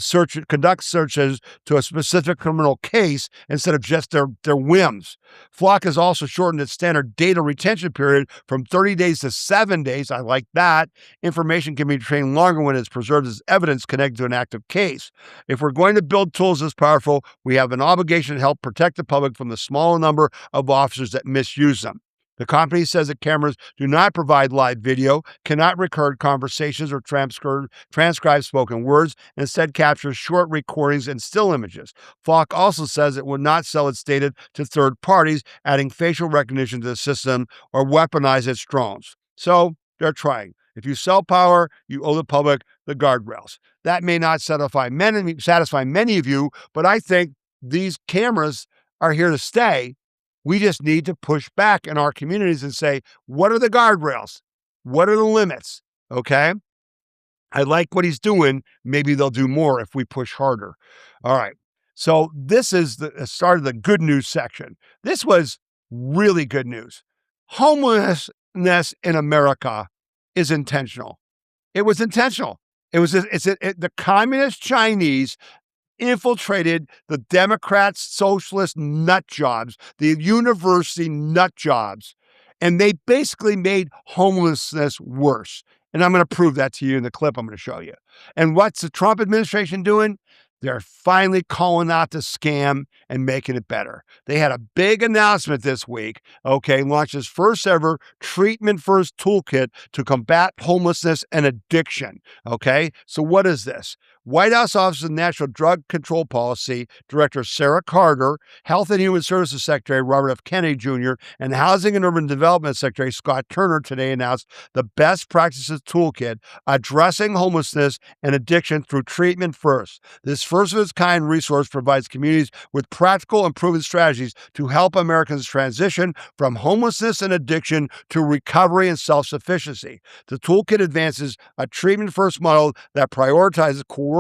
searches to a specific criminal case instead of just their whims. Flock has also shortened its standard data retention period from 30 days to 7 days. I like that. Information can be retained longer when it's preserved as evidence connected to an active case. If we're going to build tools this powerful, we have an obligation to help protect the public from the small number of officers that misuse them. The company says that cameras do not provide live video, cannot record conversations or transcribe spoken words, and instead captures short recordings and still images. Flock also says it would not sell its data to third parties, adding facial recognition to the system or weaponize its drones. So they're trying. If you sell power, you owe the public the guardrails. That may not satisfy many of you, but I think these cameras are here to stay. We just need to push back in our communities and say, what are the guardrails? What are the limits? Okay. I like what he's doing. Maybe they'll do more if we push harder. All right. So this is the start of the good news section. This was really good news. Homelessness in America is intentional. It was intentional. The communist Chinese infiltrated the Democrats, socialist nut jobs, the university nut jobs, and they basically made homelessness worse. And I'm going to prove that to you in the clip I'm going to show you. And what's the Trump administration doing? They're finally calling out the scam and making it better. They had a big announcement this week, launched its first ever treatment first toolkit to combat homelessness and addiction. So what is this? White House Office of National Drug Control Policy Director Sarah Carter, Health and Human Services Secretary Robert F. Kennedy Jr., and Housing and Urban Development Secretary Scott Turner today announced the Best Practices Toolkit addressing homelessness and addiction through treatment first. This first of its kind resource provides communities with practical and proven strategies to help Americans transition from homelessness and addiction to recovery and self-sufficiency. The toolkit advances a treatment first model that prioritizes coordinated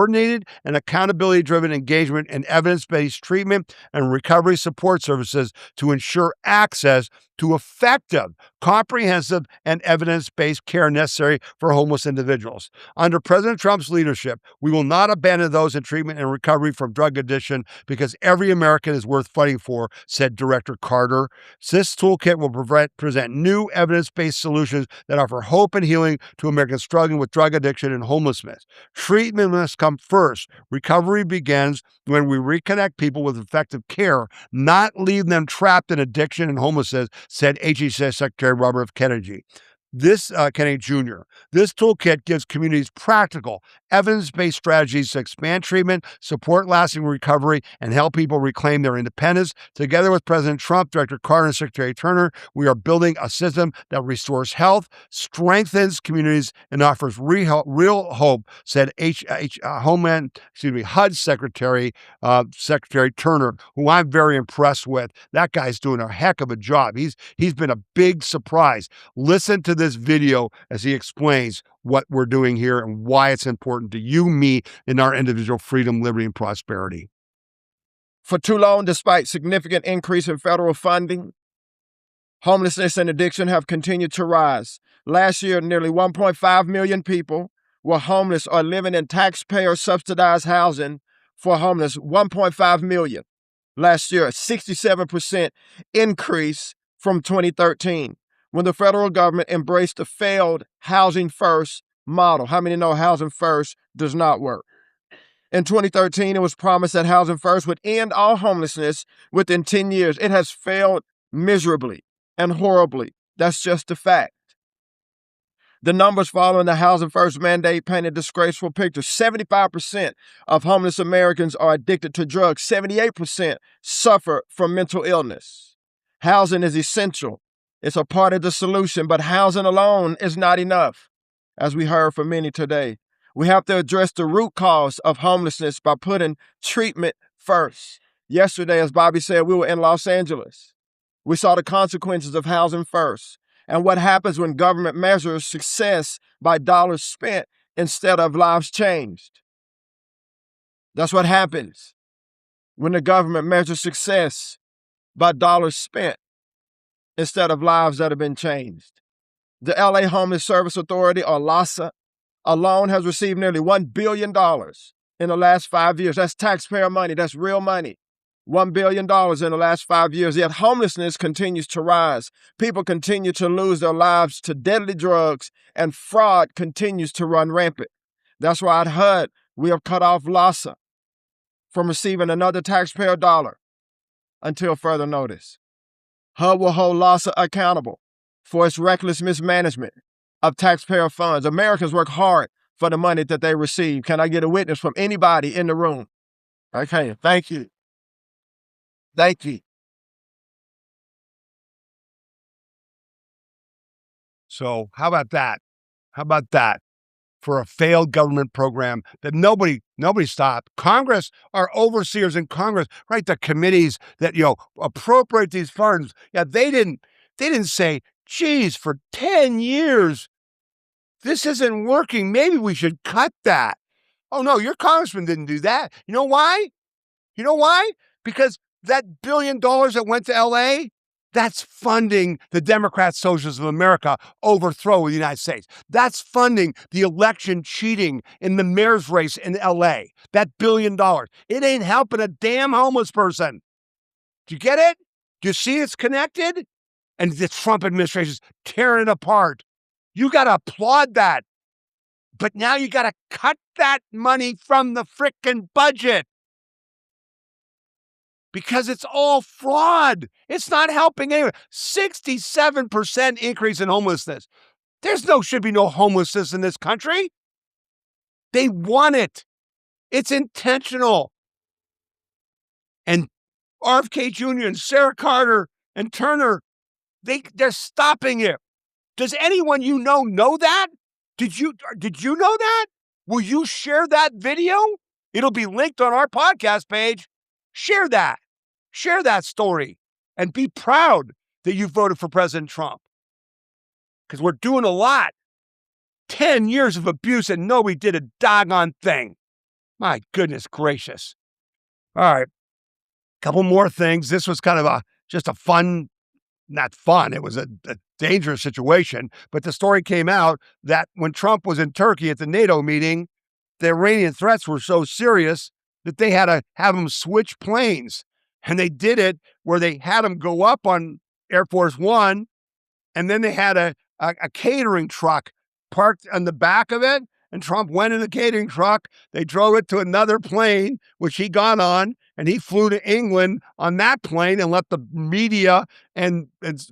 and accountability-driven engagement in evidence-based treatment and recovery support services to ensure access to effective, comprehensive, and evidence-based care necessary for homeless individuals. Under President Trump's leadership, we will not abandon those in treatment and recovery from drug addiction because every American is worth fighting for, said Director Carter. This toolkit will present new evidence-based solutions that offer hope and healing to Americans struggling with drug addiction and homelessness. Treatment must come first. Recovery begins when we reconnect people with effective care, not leave them trapped in addiction and homelessness, said HHS Secretary Robert F. Kennedy. Kennedy Jr. This toolkit gives communities practical, evidence-based strategies to expand treatment, support lasting recovery, and help people reclaim their independence. Together with President Trump, Director Carter, and Secretary Turner, we are building a system that restores health, strengthens communities, and offers real hope, said HUD Secretary Turner, who I'm very impressed with. That guy's doing a heck of a job. He's been a big surprise. Listen to this video as he explains what we're doing here and why it's important to you, me, and our individual freedom, liberty, and prosperity. For too long, despite significant increase in federal funding, homelessness and addiction have continued to rise. Last year, nearly 1.5 million people were homeless or living in taxpayer-subsidized housing for homeless. 1.5 million. Last year, a 67% increase from 2013. When the federal government embraced the failed housing first model. How many know housing first does not work? In 2013, it was promised that housing first would end all homelessness within 10 years. It has failed miserably and horribly. That's just a fact. The numbers following the housing first mandate paint a disgraceful picture. 75% of homeless Americans are addicted to drugs. 78% suffer from mental illness. Housing is essential. It's a part of the solution, but housing alone is not enough, as we heard from many today. We have to address the root cause of homelessness by putting treatment first. Yesterday, as Bobby said, we were in Los Angeles. We saw the consequences of housing first and what happens when government measures success by dollars spent instead of lives changed. That's what happens. when the government measures success by dollars spent instead of lives that have been changed. The LA Homeless Service Authority, or LAHSA, alone has received nearly $1 billion in the last 5 years. That's taxpayer money. That's real money. $1 billion in the last 5 years. Yet homelessness continues to rise. People continue to lose their lives to deadly drugs, and fraud continues to run rampant. That's why at HUD, we have cut off LAHSA from receiving another taxpayer dollar until further notice. HUD will hold LAHSA accountable for its reckless mismanagement of taxpayer funds. Americans work hard for the money that they receive. Can I get a witness from anybody in the room? Okay, thank you. Thank you. So how about that? How about that? For a failed government program that nobody stopped. Congress, our overseers in Congress, right? The committees that, appropriate these funds. Yeah, they didn't say, geez, for 10 years, this isn't working. Maybe we should cut that. Oh no, your congressman didn't do that. You know why? Because that $1 billion that went to LA, that's funding the Democrat Socialists of America overthrow of the United States. That's funding the election cheating in the mayor's race in LA. That $1 billion. It ain't helping a damn homeless person. Do you get it? Do you see it's connected? And the Trump administration's tearing it apart. You got to applaud that. But now you got to cut that money from the frickin' budget. Because it's all fraud. It's not helping anyone. 67% increase in homelessness. Should be no homelessness in this country. They want it. It's intentional. And RFK Jr. and Sarah Carter and Turner, they're stopping it. Does anyone know that? Did you know that? Will you share that video? It'll be linked on our podcast page. Share that. Share that story and be proud that you voted for President Trump. Because we're doing a lot. 10 years of abuse and nobody did a doggone thing. My goodness gracious. All right. Couple more things. This was kind of just a fun, not fun. It was a dangerous situation. But the story came out that when Trump was in Turkey at the NATO meeting, the Iranian threats were so serious that they had to have him switch planes. And they did it where they had him go up on Air Force One, and then they had a catering truck parked on the back of it, and Trump went in the catering truck. They drove it to another plane, which he got on, and he flew to England on that plane and let the media and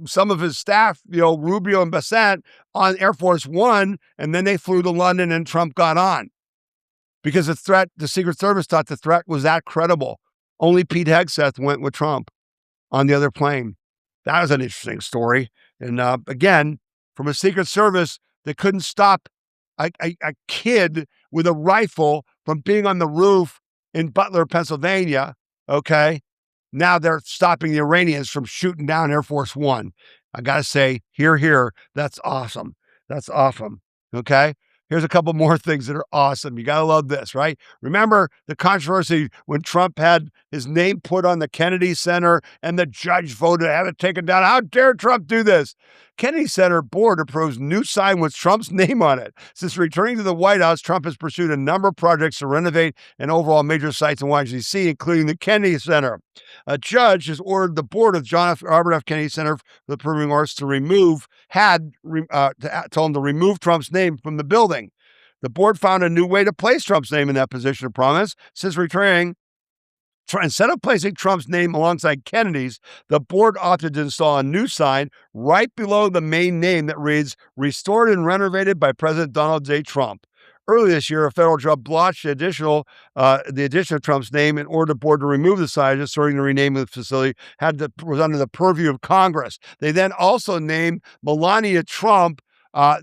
some of his staff, Rubio and Bassett, on Air Force One, and then they flew to London and Trump got on. Because the Secret Service thought the threat was that credible. Only Pete Hegseth went with Trump on the other plane. That was an interesting story. And again, from a Secret Service that couldn't stop a kid with a rifle from being on the roof in Butler, Pennsylvania, okay? Now they're stopping the Iranians from shooting down Air Force One. I got to say, here, that's awesome. That's awesome, okay? Here's a couple more things that are awesome. You got to love this, right? Remember the controversy when Trump had his name put on the Kennedy Center and the judge voted to have it taken down. How dare Trump do this? Kennedy Center board approves new sign with Trump's name on it. Since returning to the White House, Trump has pursued a number of projects to renovate and overall major sites in Washington, D.C., including the Kennedy Center. A judge has ordered the board of Robert F. Kennedy Center for the Performing Arts to told him to remove Trump's name from the building. The board found a new way to place Trump's name in that position of prominence. Since returning, instead of placing Trump's name alongside Kennedy's, the board opted to install a new sign right below the main name that reads, "Restored and renovated by President Donald J. Trump." Earlier this year, a federal judge blocked the addition of Trump's name and ordered the board to remove the sign, asserting the renaming of the facility was under the purview of Congress. They then also named Melania Trump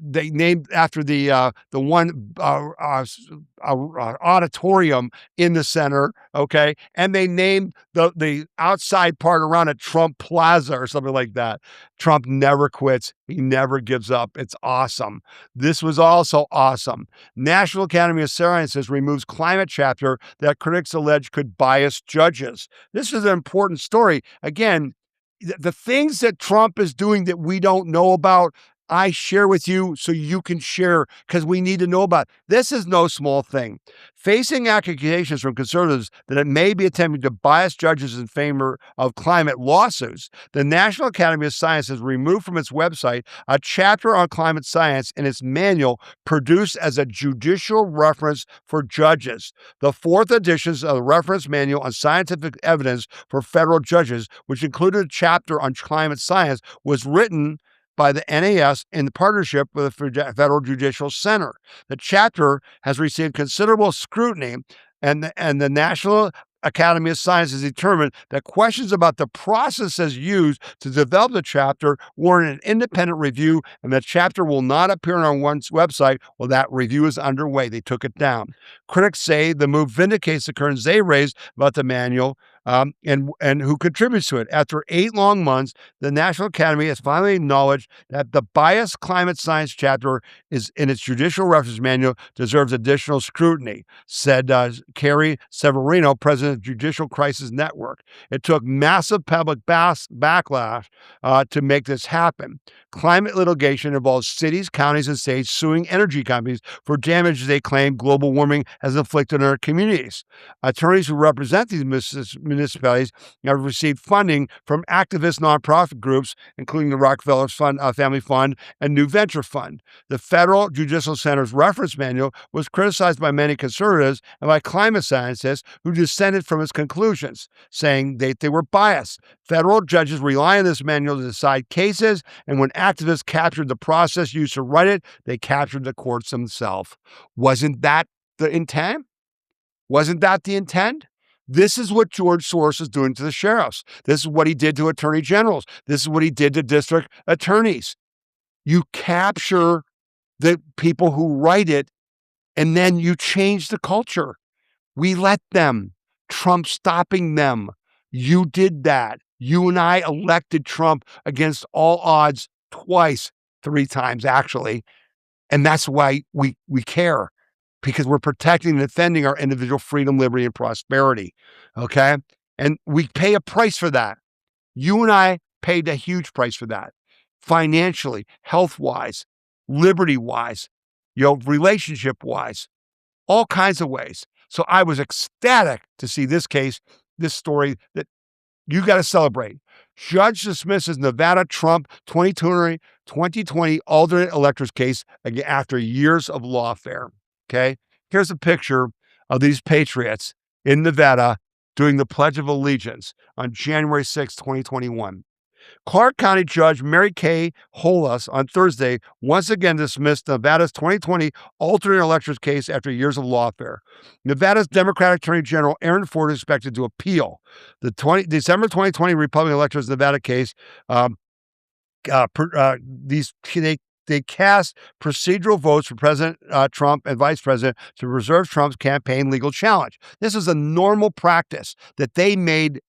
They named after the one auditorium in the center, okay? And they named the outside part around it Trump Plaza or something like that. Trump never quits. He never gives up. It's awesome. This was also awesome. National Academy of Sciences removes climate chapter that critics allege could bias judges. This is an important story. Again, the things that Trump is doing that we don't know about, I share with you so you can share because we need to know about it. This is no small thing. Facing accusations from conservatives that it may be attempting to bias judges in favor of climate lawsuits, the National Academy of Sciences removed from its website a chapter on climate science in its manual produced as a judicial reference for judges. The fourth edition of the reference manual on scientific evidence for federal judges, which included a chapter on climate science, was written by the NAS in partnership with the Federal Judicial Center. The chapter has received considerable scrutiny, and the National Academy of Sciences determined that questions about the processes used to develop the chapter warrant an independent review, and the chapter will not appear on one's website while that review is underway. They took it down. Critics say the move vindicates the concerns they raised about the manual and who contributes to it. After 8 long months, the National Academy has finally acknowledged that the biased climate science chapter is in its judicial reference manual deserves additional scrutiny, said Carrie Severino, president of Judicial Crisis Network. It took massive public backlash to make this happen. Climate litigation involves cities, counties, and states suing energy companies for damages they claim global warming has inflicted on their communities. Attorneys who represent these municipalities have received funding from activist nonprofit groups, including the Rockefeller Family Fund and New Venture Fund. The Federal Judicial Center's reference manual was criticized by many conservatives and by climate scientists who dissented from its conclusions, saying they were biased. Federal judges rely on this manual to decide cases, and when activists captured the process used to write it, they captured the courts themselves. Wasn't that the intent? Wasn't that the intent? This is what George Soros is doing to the sheriffs. This is what he did to attorney generals. This is what he did to district attorneys. You capture the people who write it, and then you change the culture. We let them. Trump stopping them. You did that. You and I elected Trump against all odds twice, 3 times actually. And that's why we care. Because we're protecting and defending our individual freedom, liberty, and prosperity, okay? And we pay a price for that. You and I paid a huge price for that, financially, health-wise, liberty-wise, relationship-wise, all kinds of ways. So I was ecstatic to see this case, this story that you got to celebrate. Judge dismisses Nevada Trump 2020 alternate electors case after years of lawfare. Okay, here's a picture of these patriots in Nevada doing the Pledge of Allegiance on January 6, 2021. Clark County Judge Mary Kay Holas on Thursday once again dismissed Nevada's 2020 alternate electors case after years of lawfare. Nevada's Democratic Attorney General Aaron Ford is expected to appeal. The December 2020 Republican electors Nevada case, they cast procedural votes for President Trump and Vice President to preserve Trump's campaign legal challenge. This is a normal practice that they made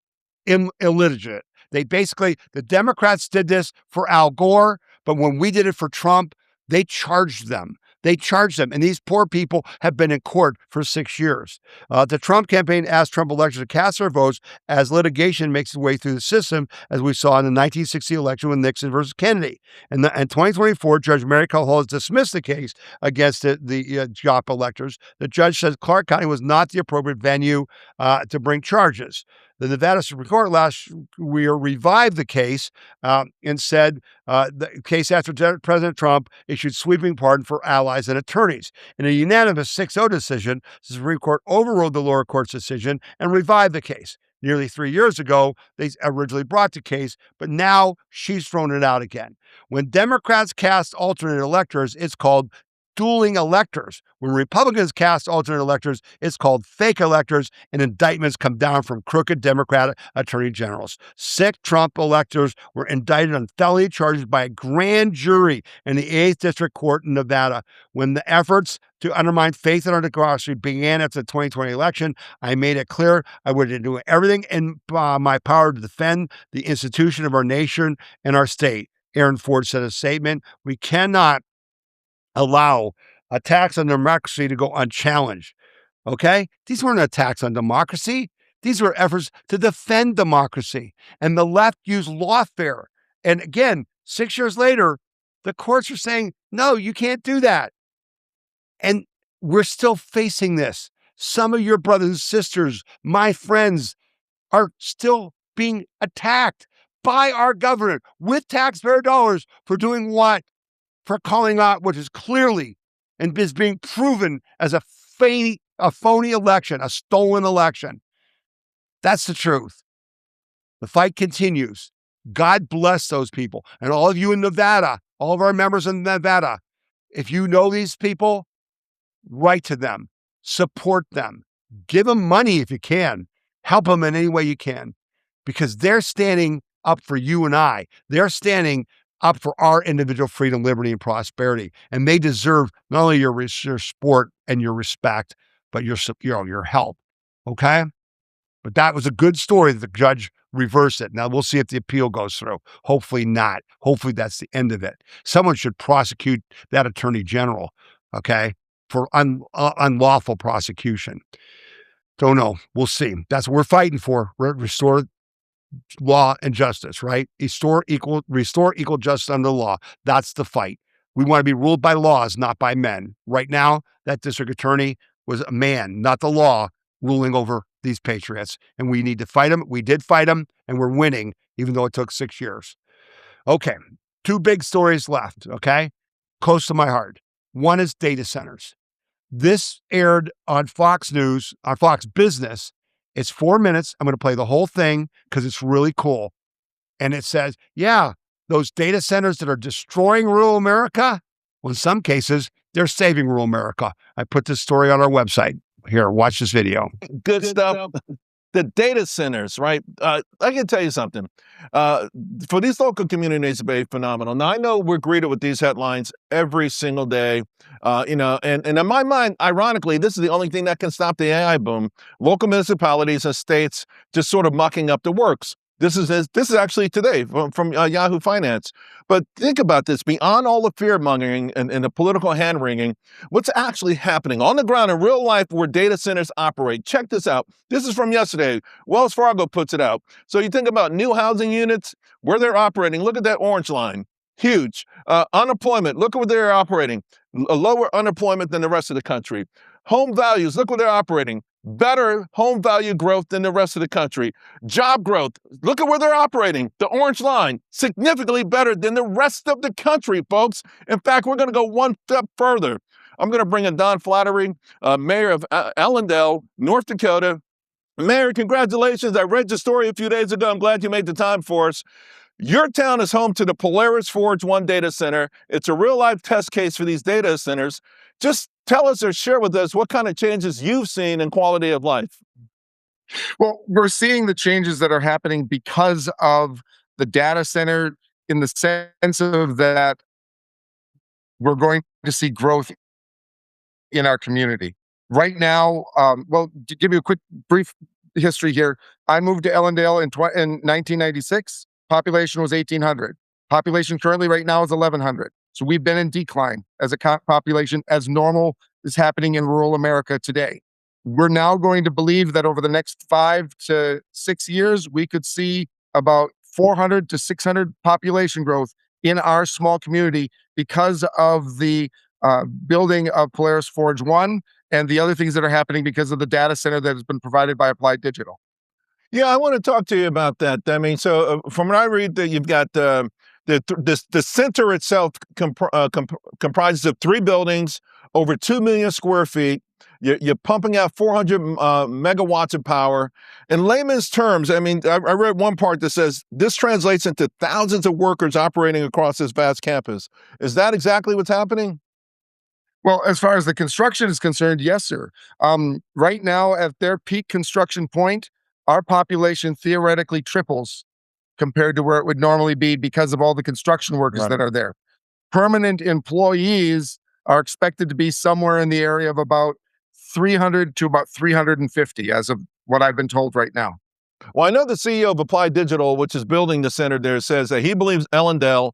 illegitimate. The Democrats did this for Al Gore, but when we did it for Trump, they charged them. And these poor people have been in court for 6 years. The Trump campaign asked Trump electors to cast their votes as litigation makes its way through the system, as we saw in the 1960 election with Nixon versus Kennedy. In 2024, Judge Mary Kay Holas dismissed the case against the JOP electors. The judge said Clark County was not the appropriate venue to bring charges. The Nevada Supreme Court last year revived the case and said the case after President Trump issued sweeping pardon for allies and attorneys. In a unanimous 6-0 decision, the Supreme Court overruled the lower court's decision and revived the case. Nearly 3 years ago, they originally brought the case, but now she's thrown it out again. When Democrats cast alternate electors, it's called dueling electors. When Republicans cast alternate electors, it's called fake electors, and indictments come down from crooked Democratic attorney generals. 6 Trump electors were indicted on felony charges by a grand jury in the 8th District Court in Nevada. When the efforts to undermine faith in our democracy began after the 2020 election, I made it clear I would do everything in my power to defend the institution of our nation and our state. Aaron Ford said in a statement, "We cannot allow attacks on democracy to go unchallenged." Okay? These weren't attacks on democracy. These were efforts to defend democracy. And the left used lawfare. And again, 6 years later, the courts are saying, no, you can't do that. And we're still facing this. Some of your brothers and sisters, my friends, are still being attacked by our government with taxpayer dollars for doing what? For calling out what is clearly and is being proven as a phony election, a stolen election. That's the truth. The fight continues. God bless those people. And all of you in Nevada, all of our members in Nevada, if you know these people, write to them, support them, give them money if you can, help them in any way you can, because they're standing up for you and I. They're standing up for our individual freedom, liberty, and prosperity. And they deserve not only your support and your respect, but your help. Okay? But that was a good story that the judge reversed it. Now we'll see if the appeal goes through. Hopefully not. Hopefully that's the end of it. Someone should prosecute that attorney general, okay, for unlawful prosecution. Don't know. We'll see. That's what we're fighting for. Restore law and justice, right? Restore equal justice under the law. That's the fight. We want to be ruled by laws, not by men. Right now, that district attorney was a man, not the law, ruling over these patriots. And we need to fight them. We did fight them, and we're winning, even though it took 6 years. Okay, 2 big stories left, okay? Close to my heart. One is data centers. This aired on Fox News, on Fox Business. It's 4 minutes. I'm going to play the whole thing because it's really cool. And it says, yeah, those data centers that are destroying rural America, well, in some cases, they're saving rural America. I put this story on our website. Here, watch this video. Good stuff. The data centers, right? I can tell you something. For these local communities, it's phenomenal. Now, I know we're greeted with these headlines every single day, and in my mind, ironically, this is the only thing that can stop the AI boom. Local municipalities and states just sort of mucking up the works. This is actually today from Yahoo Finance. But think about this, beyond all the fear-mongering and the political hand-wringing, what's actually happening on the ground in real life where data centers operate? Check this out. This is from yesterday. Wells Fargo puts it out. So you think about new housing units, where they're operating. Look at that orange line. Huge. Unemployment, look at where they're operating. A lower unemployment than the rest of the country. Home values, look where they're operating. Better home value growth than the rest of the country. Job growth, look at where they're operating. The orange line, significantly better than the rest of the country, folks. In fact, we're going to go one step further. I'm going to bring in Don Flattery, mayor of Allendale, North Dakota. Mayor, congratulations. I read your story a few days ago. I'm glad you made the time for us. Your town is home to the Polaris Forge 1 data center. It's a real-life test case for these data centers. Just tell us or share with us what kind of changes you've seen in quality of life. Well, we're seeing the changes that are happening because of the data center, in the sense of that we're going to see growth in our community. Right now, well, to give you a quick, brief history here, I moved to Ellendale in 1996. Population was 1,800. Population currently right now is 1,100. So we've been in decline as a population, as normal is happening in rural America today. We're now going to believe that over the next 5 to 6 years, we could see about 400 to 600 population growth in our small community because of the building of Polaris Forge 1 and the other things that are happening because of the data center that has been provided by Applied Digital. Yeah, I want to talk to you about that. I mean, so from what I read, that you've got the center itself comprises of 3 buildings, over 2 million square feet. You're pumping out 400 megawatts of power. In layman's terms, I mean, I read one part that says this translates into thousands of workers operating across this vast campus. Is that exactly what's happening? Well, as far as the construction is concerned, yes, sir. Right now, at their peak construction point, our population theoretically triples compared to where it would normally be because of all the construction workers Right. that are there. Permanent employees are expected to be somewhere in the area of about 300 to about 350 as of what I've been told right now. Well, I know the CEO of Applied Digital, which is building the center there, says that he believes Ellendale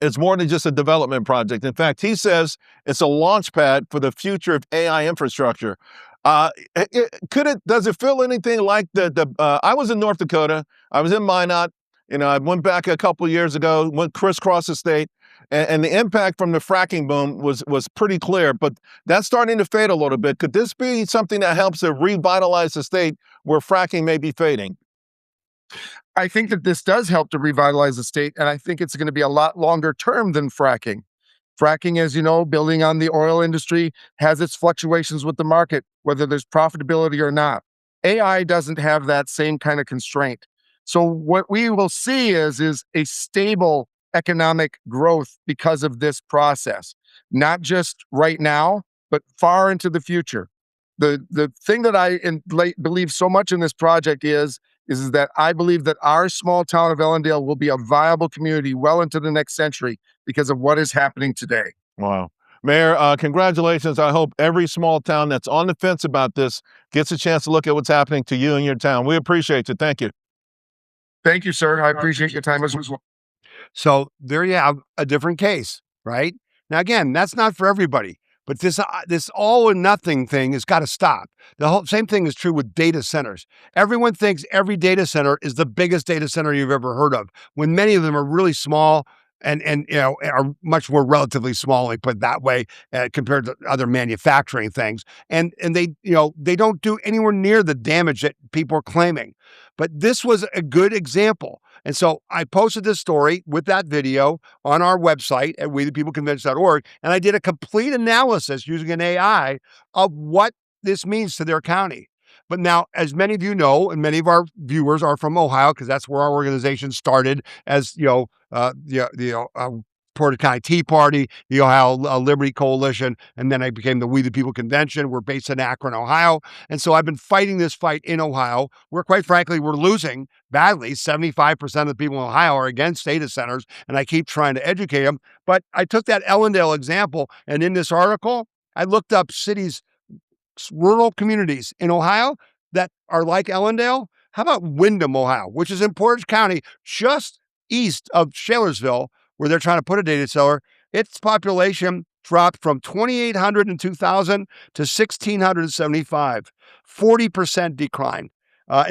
is more than just a development project. In fact, he says it's a launch pad for the future of AI infrastructure. Does it feel anything like I was in North Dakota, I was in Minot, I went back a couple of years ago, went crisscross the state, and the impact from the fracking boom was pretty clear, but that's starting to fade a little bit. Could this be something that helps to revitalize the state where fracking may be fading? I think that this does help to revitalize the state, and I think it's going to be a lot longer term than fracking. Fracking, as you know, building on the oil industry, has its fluctuations with the market, whether there's profitability or not. AI doesn't have that same kind of constraint. So what we will see is a stable economic growth because of this process, not just right now, but far into the future. The thing that I believe so much in this project is that I believe that our small town of Ellendale will be a viable community well into the next century because of what is happening today. Wow. Mayor, congratulations. I hope every small town that's on the fence about this gets a chance to look at what's happening to you and your town. We appreciate you. Thank you. Thank you, sir. I appreciate your time as well. So there you have a different case, right? Now, again, that's not for everybody, but this all or nothing thing has got to stop. The whole same thing is true with data centers. Everyone thinks every data center is the biggest data center you've ever heard of, when many of them are really small and are much more relatively small, like put it that way, compared to other manufacturing things. And they they don't do anywhere near the damage that people are claiming. But this was a good example. And so I posted this story with that video on our website at wethepeopleconvention.org, and I did a complete analysis using an AI of what this means to their county. But now, as many of you know, and many of our viewers are from Ohio, because that's where our organization started as, the Porter County Tea Party, the Ohio Liberty Coalition, and then I became the We the People Convention. We're based in Akron, Ohio. And so I've been fighting this fight in Ohio, where quite frankly, we're losing badly. 75% of the people in Ohio are against data centers, and I keep trying to educate them. But I took that Ellendale example, and in this article, I looked up cities, rural communities in Ohio that are like Ellendale. How about Windham, Ohio, which is in Portage County, just east of Shalersville, where they're trying to put a data center? Its population dropped from 2,800 in 2000 to 1,675, 40% decline.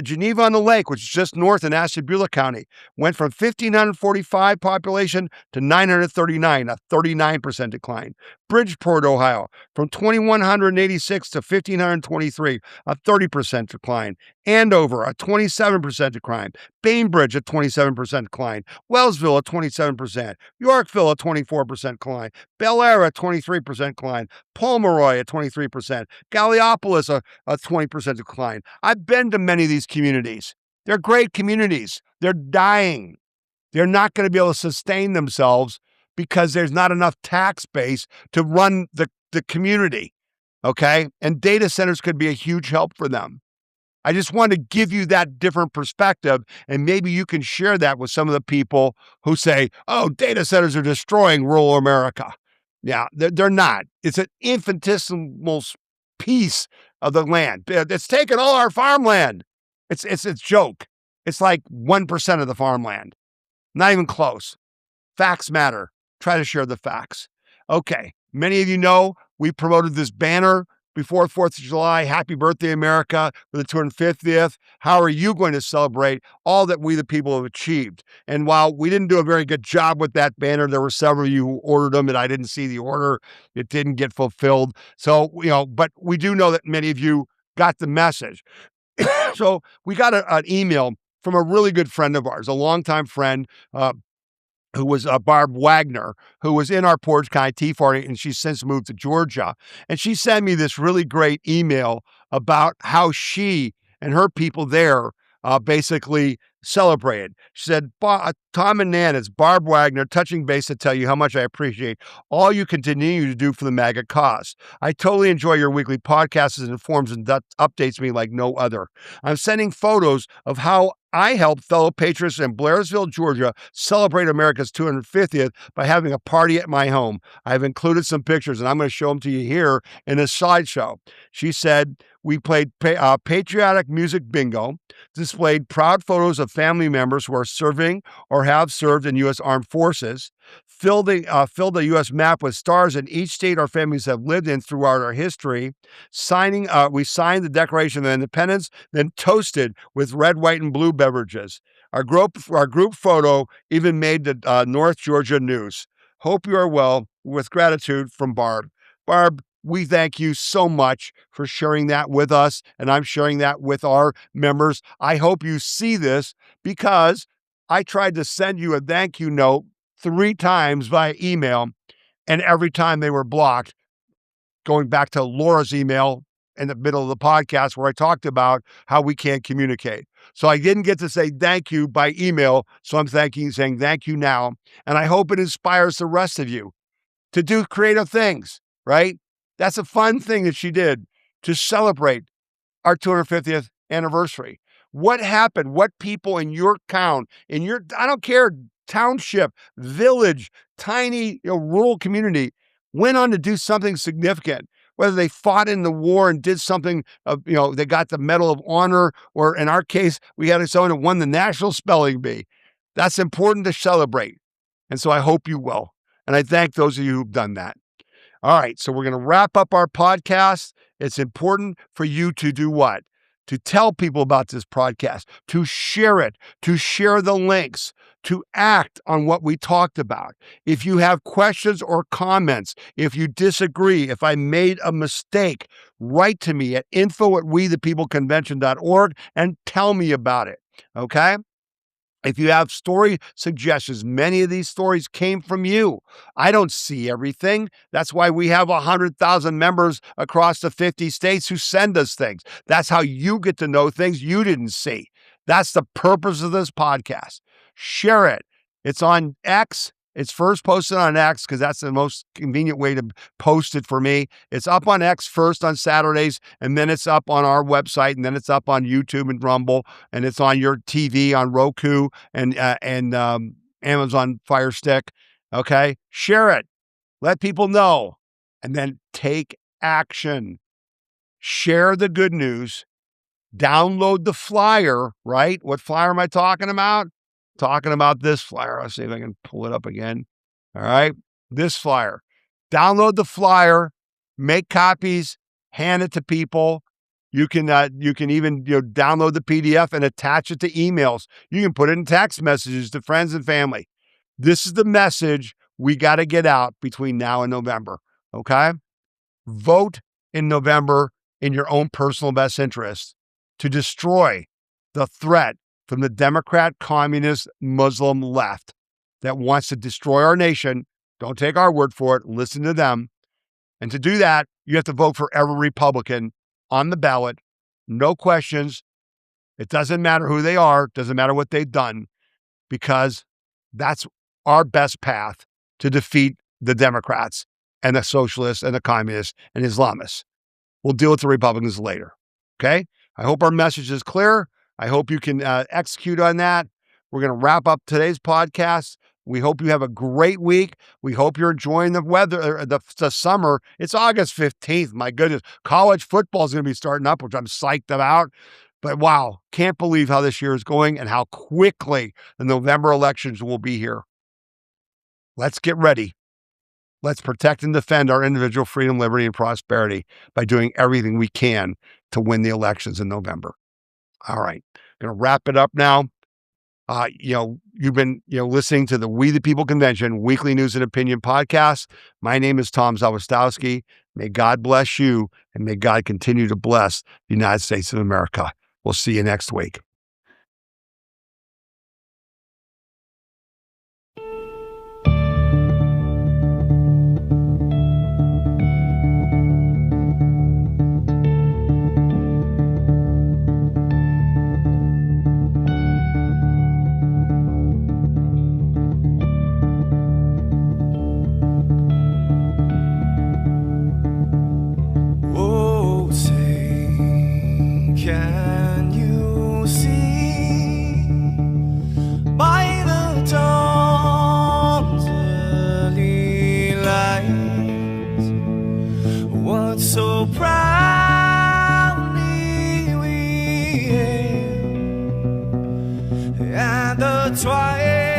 Geneva on the Lake, which is just north in Ashtabula County, went from 1,545 population to 939, a 39% decline. Bridgeport, Ohio, from 2,186 to 1,523, a 30% decline. Andover, a 27% decline. Bainbridge, a 27% decline. Wellsville, a 27%. Yorkville, a 24% decline. Bel Air, a 23% decline. Pomeroy, a 23%. Gallipolis, a 20% decline. I've been to many of these communities. They're great communities. They're dying. They're not going to be able to sustain themselves because there's not enough tax base to run the community, okay? And data centers could be a huge help for them. I just want to give you that different perspective, and maybe you can share that with some of the people who say, oh, data centers are destroying rural America. Yeah, they're not. It's an infinitesimal piece of the land. It's taken all our farmland. It's a joke. It's like 1% of the farmland. Not even close. Facts matter. Try to share the facts. Okay, many of you know we promoted this banner before 4th of July, Happy Birthday, America, for the 250th. How are you going to celebrate all that we, the people, have achieved? And while we didn't do a very good job with that banner, there were several of you who ordered them, and I didn't see the order. It didn't get fulfilled. So, but we do know that many of you got the message. So we got an email from a really good friend of ours, a longtime friend, who was Barb Wagner, who was in our Portage County Tea Party, and she's since moved to Georgia. And she sent me this really great email about how she and her people there basically celebrated. She said, Tom and Nan, it's Barb Wagner touching base to tell you how much I appreciate all you continue to do for the MAGA cause. I totally enjoy your weekly podcasts. It informs and updates me like no other. I'm sending photos of how I helped fellow patriots in Blairsville, Georgia, celebrate America's 250th by having a party at my home. I've included some pictures, and I'm going to show them to you here in a slideshow. She said, we played patriotic music bingo, displayed proud photos of family members who are serving or have served in U.S. Armed Forces, filled the U.S. map with stars in each state our families have lived in throughout our history. We signed the Declaration of Independence, then toasted with red, white, and blue beverages. Our group photo even made the North Georgia news. Hope you are well. With gratitude, from Barb. Barb, we thank you so much for sharing that with us, and I'm sharing that with our members. I hope you see this, because I tried to send you a thank you note 3 times via email, and every time they were blocked, going back to Laura's email in the middle of the podcast where I talked about how we can't communicate. So I didn't get to say thank you by email, so I'm saying thank you now, and I hope it inspires the rest of you to do creative things, right? That's a fun thing that she did to celebrate our 250th anniversary. What happened? What people in your town, I don't care, township, village, tiny, rural community went on to do something significant? Whether they fought in the war and did something, they got the Medal of Honor, or in our case, we had someone who won the National Spelling Bee. That's important to celebrate. And so I hope you will. And I thank those of you who've done that. All right, so we're going to wrap up our podcast. It's important for you to do what? To tell people about this podcast, to share it, to share the links, to act on what we talked about. If you have questions or comments, if you disagree, if I made a mistake, write to me at info@wethepeopleconvention.org and tell me about it, okay? If you have story suggestions, many of these stories came from you. I don't see everything. That's why we have 100,000 members across the 50 states who send us things. That's how you get to know things you didn't see. That's the purpose of this podcast. Share it. It's on X. It's first posted on X because that's the most convenient way to post it for me. It's up on X first on Saturdays, and then it's up on our website, and then it's up on YouTube and Rumble, and it's on your TV on Roku and Amazon Fire Stick. Okay? Share it. Let people know, and then take action. Share the good news. Download the flyer, right? What flyer am I talking about? Talking about this flyer. Let's see if I can pull it up again. All right. This flyer. Download the flyer, make copies, hand it to people. You can even download the PDF and attach it to emails. You can put it in text messages to friends and family. This is the message we got to get out between now and November. Okay? Vote in November in your own personal best interest to destroy the threat from the Democrat, communist, Muslim left that wants to destroy our nation. Don't take our word for it. Listen to them. And to do that, you have to vote for every Republican on the ballot. No questions. It doesn't matter who they are. It doesn't matter what they've done, because that's our best path to defeat the Democrats and the socialists and the communists and Islamists. We'll deal with the Republicans later. Okay? I hope our message is clear. I hope you can execute on that. We're going to wrap up today's podcast. We hope you have a great week. We hope you're enjoying the weather, the summer. It's August 15th. My goodness. College football is going to be starting up, which I'm psyched about. But wow, can't believe how this year is going and how quickly the November elections will be here. Let's get ready. Let's protect and defend our individual freedom, liberty, and prosperity by doing everything we can to win the elections in November. All right, going to wrap it up now. You've been listening to the We the People Convention weekly news and opinion podcast. My name is Tom Zawistowski. May God bless you, and may God continue to bless the United States of America. We'll see you next week. and the twilight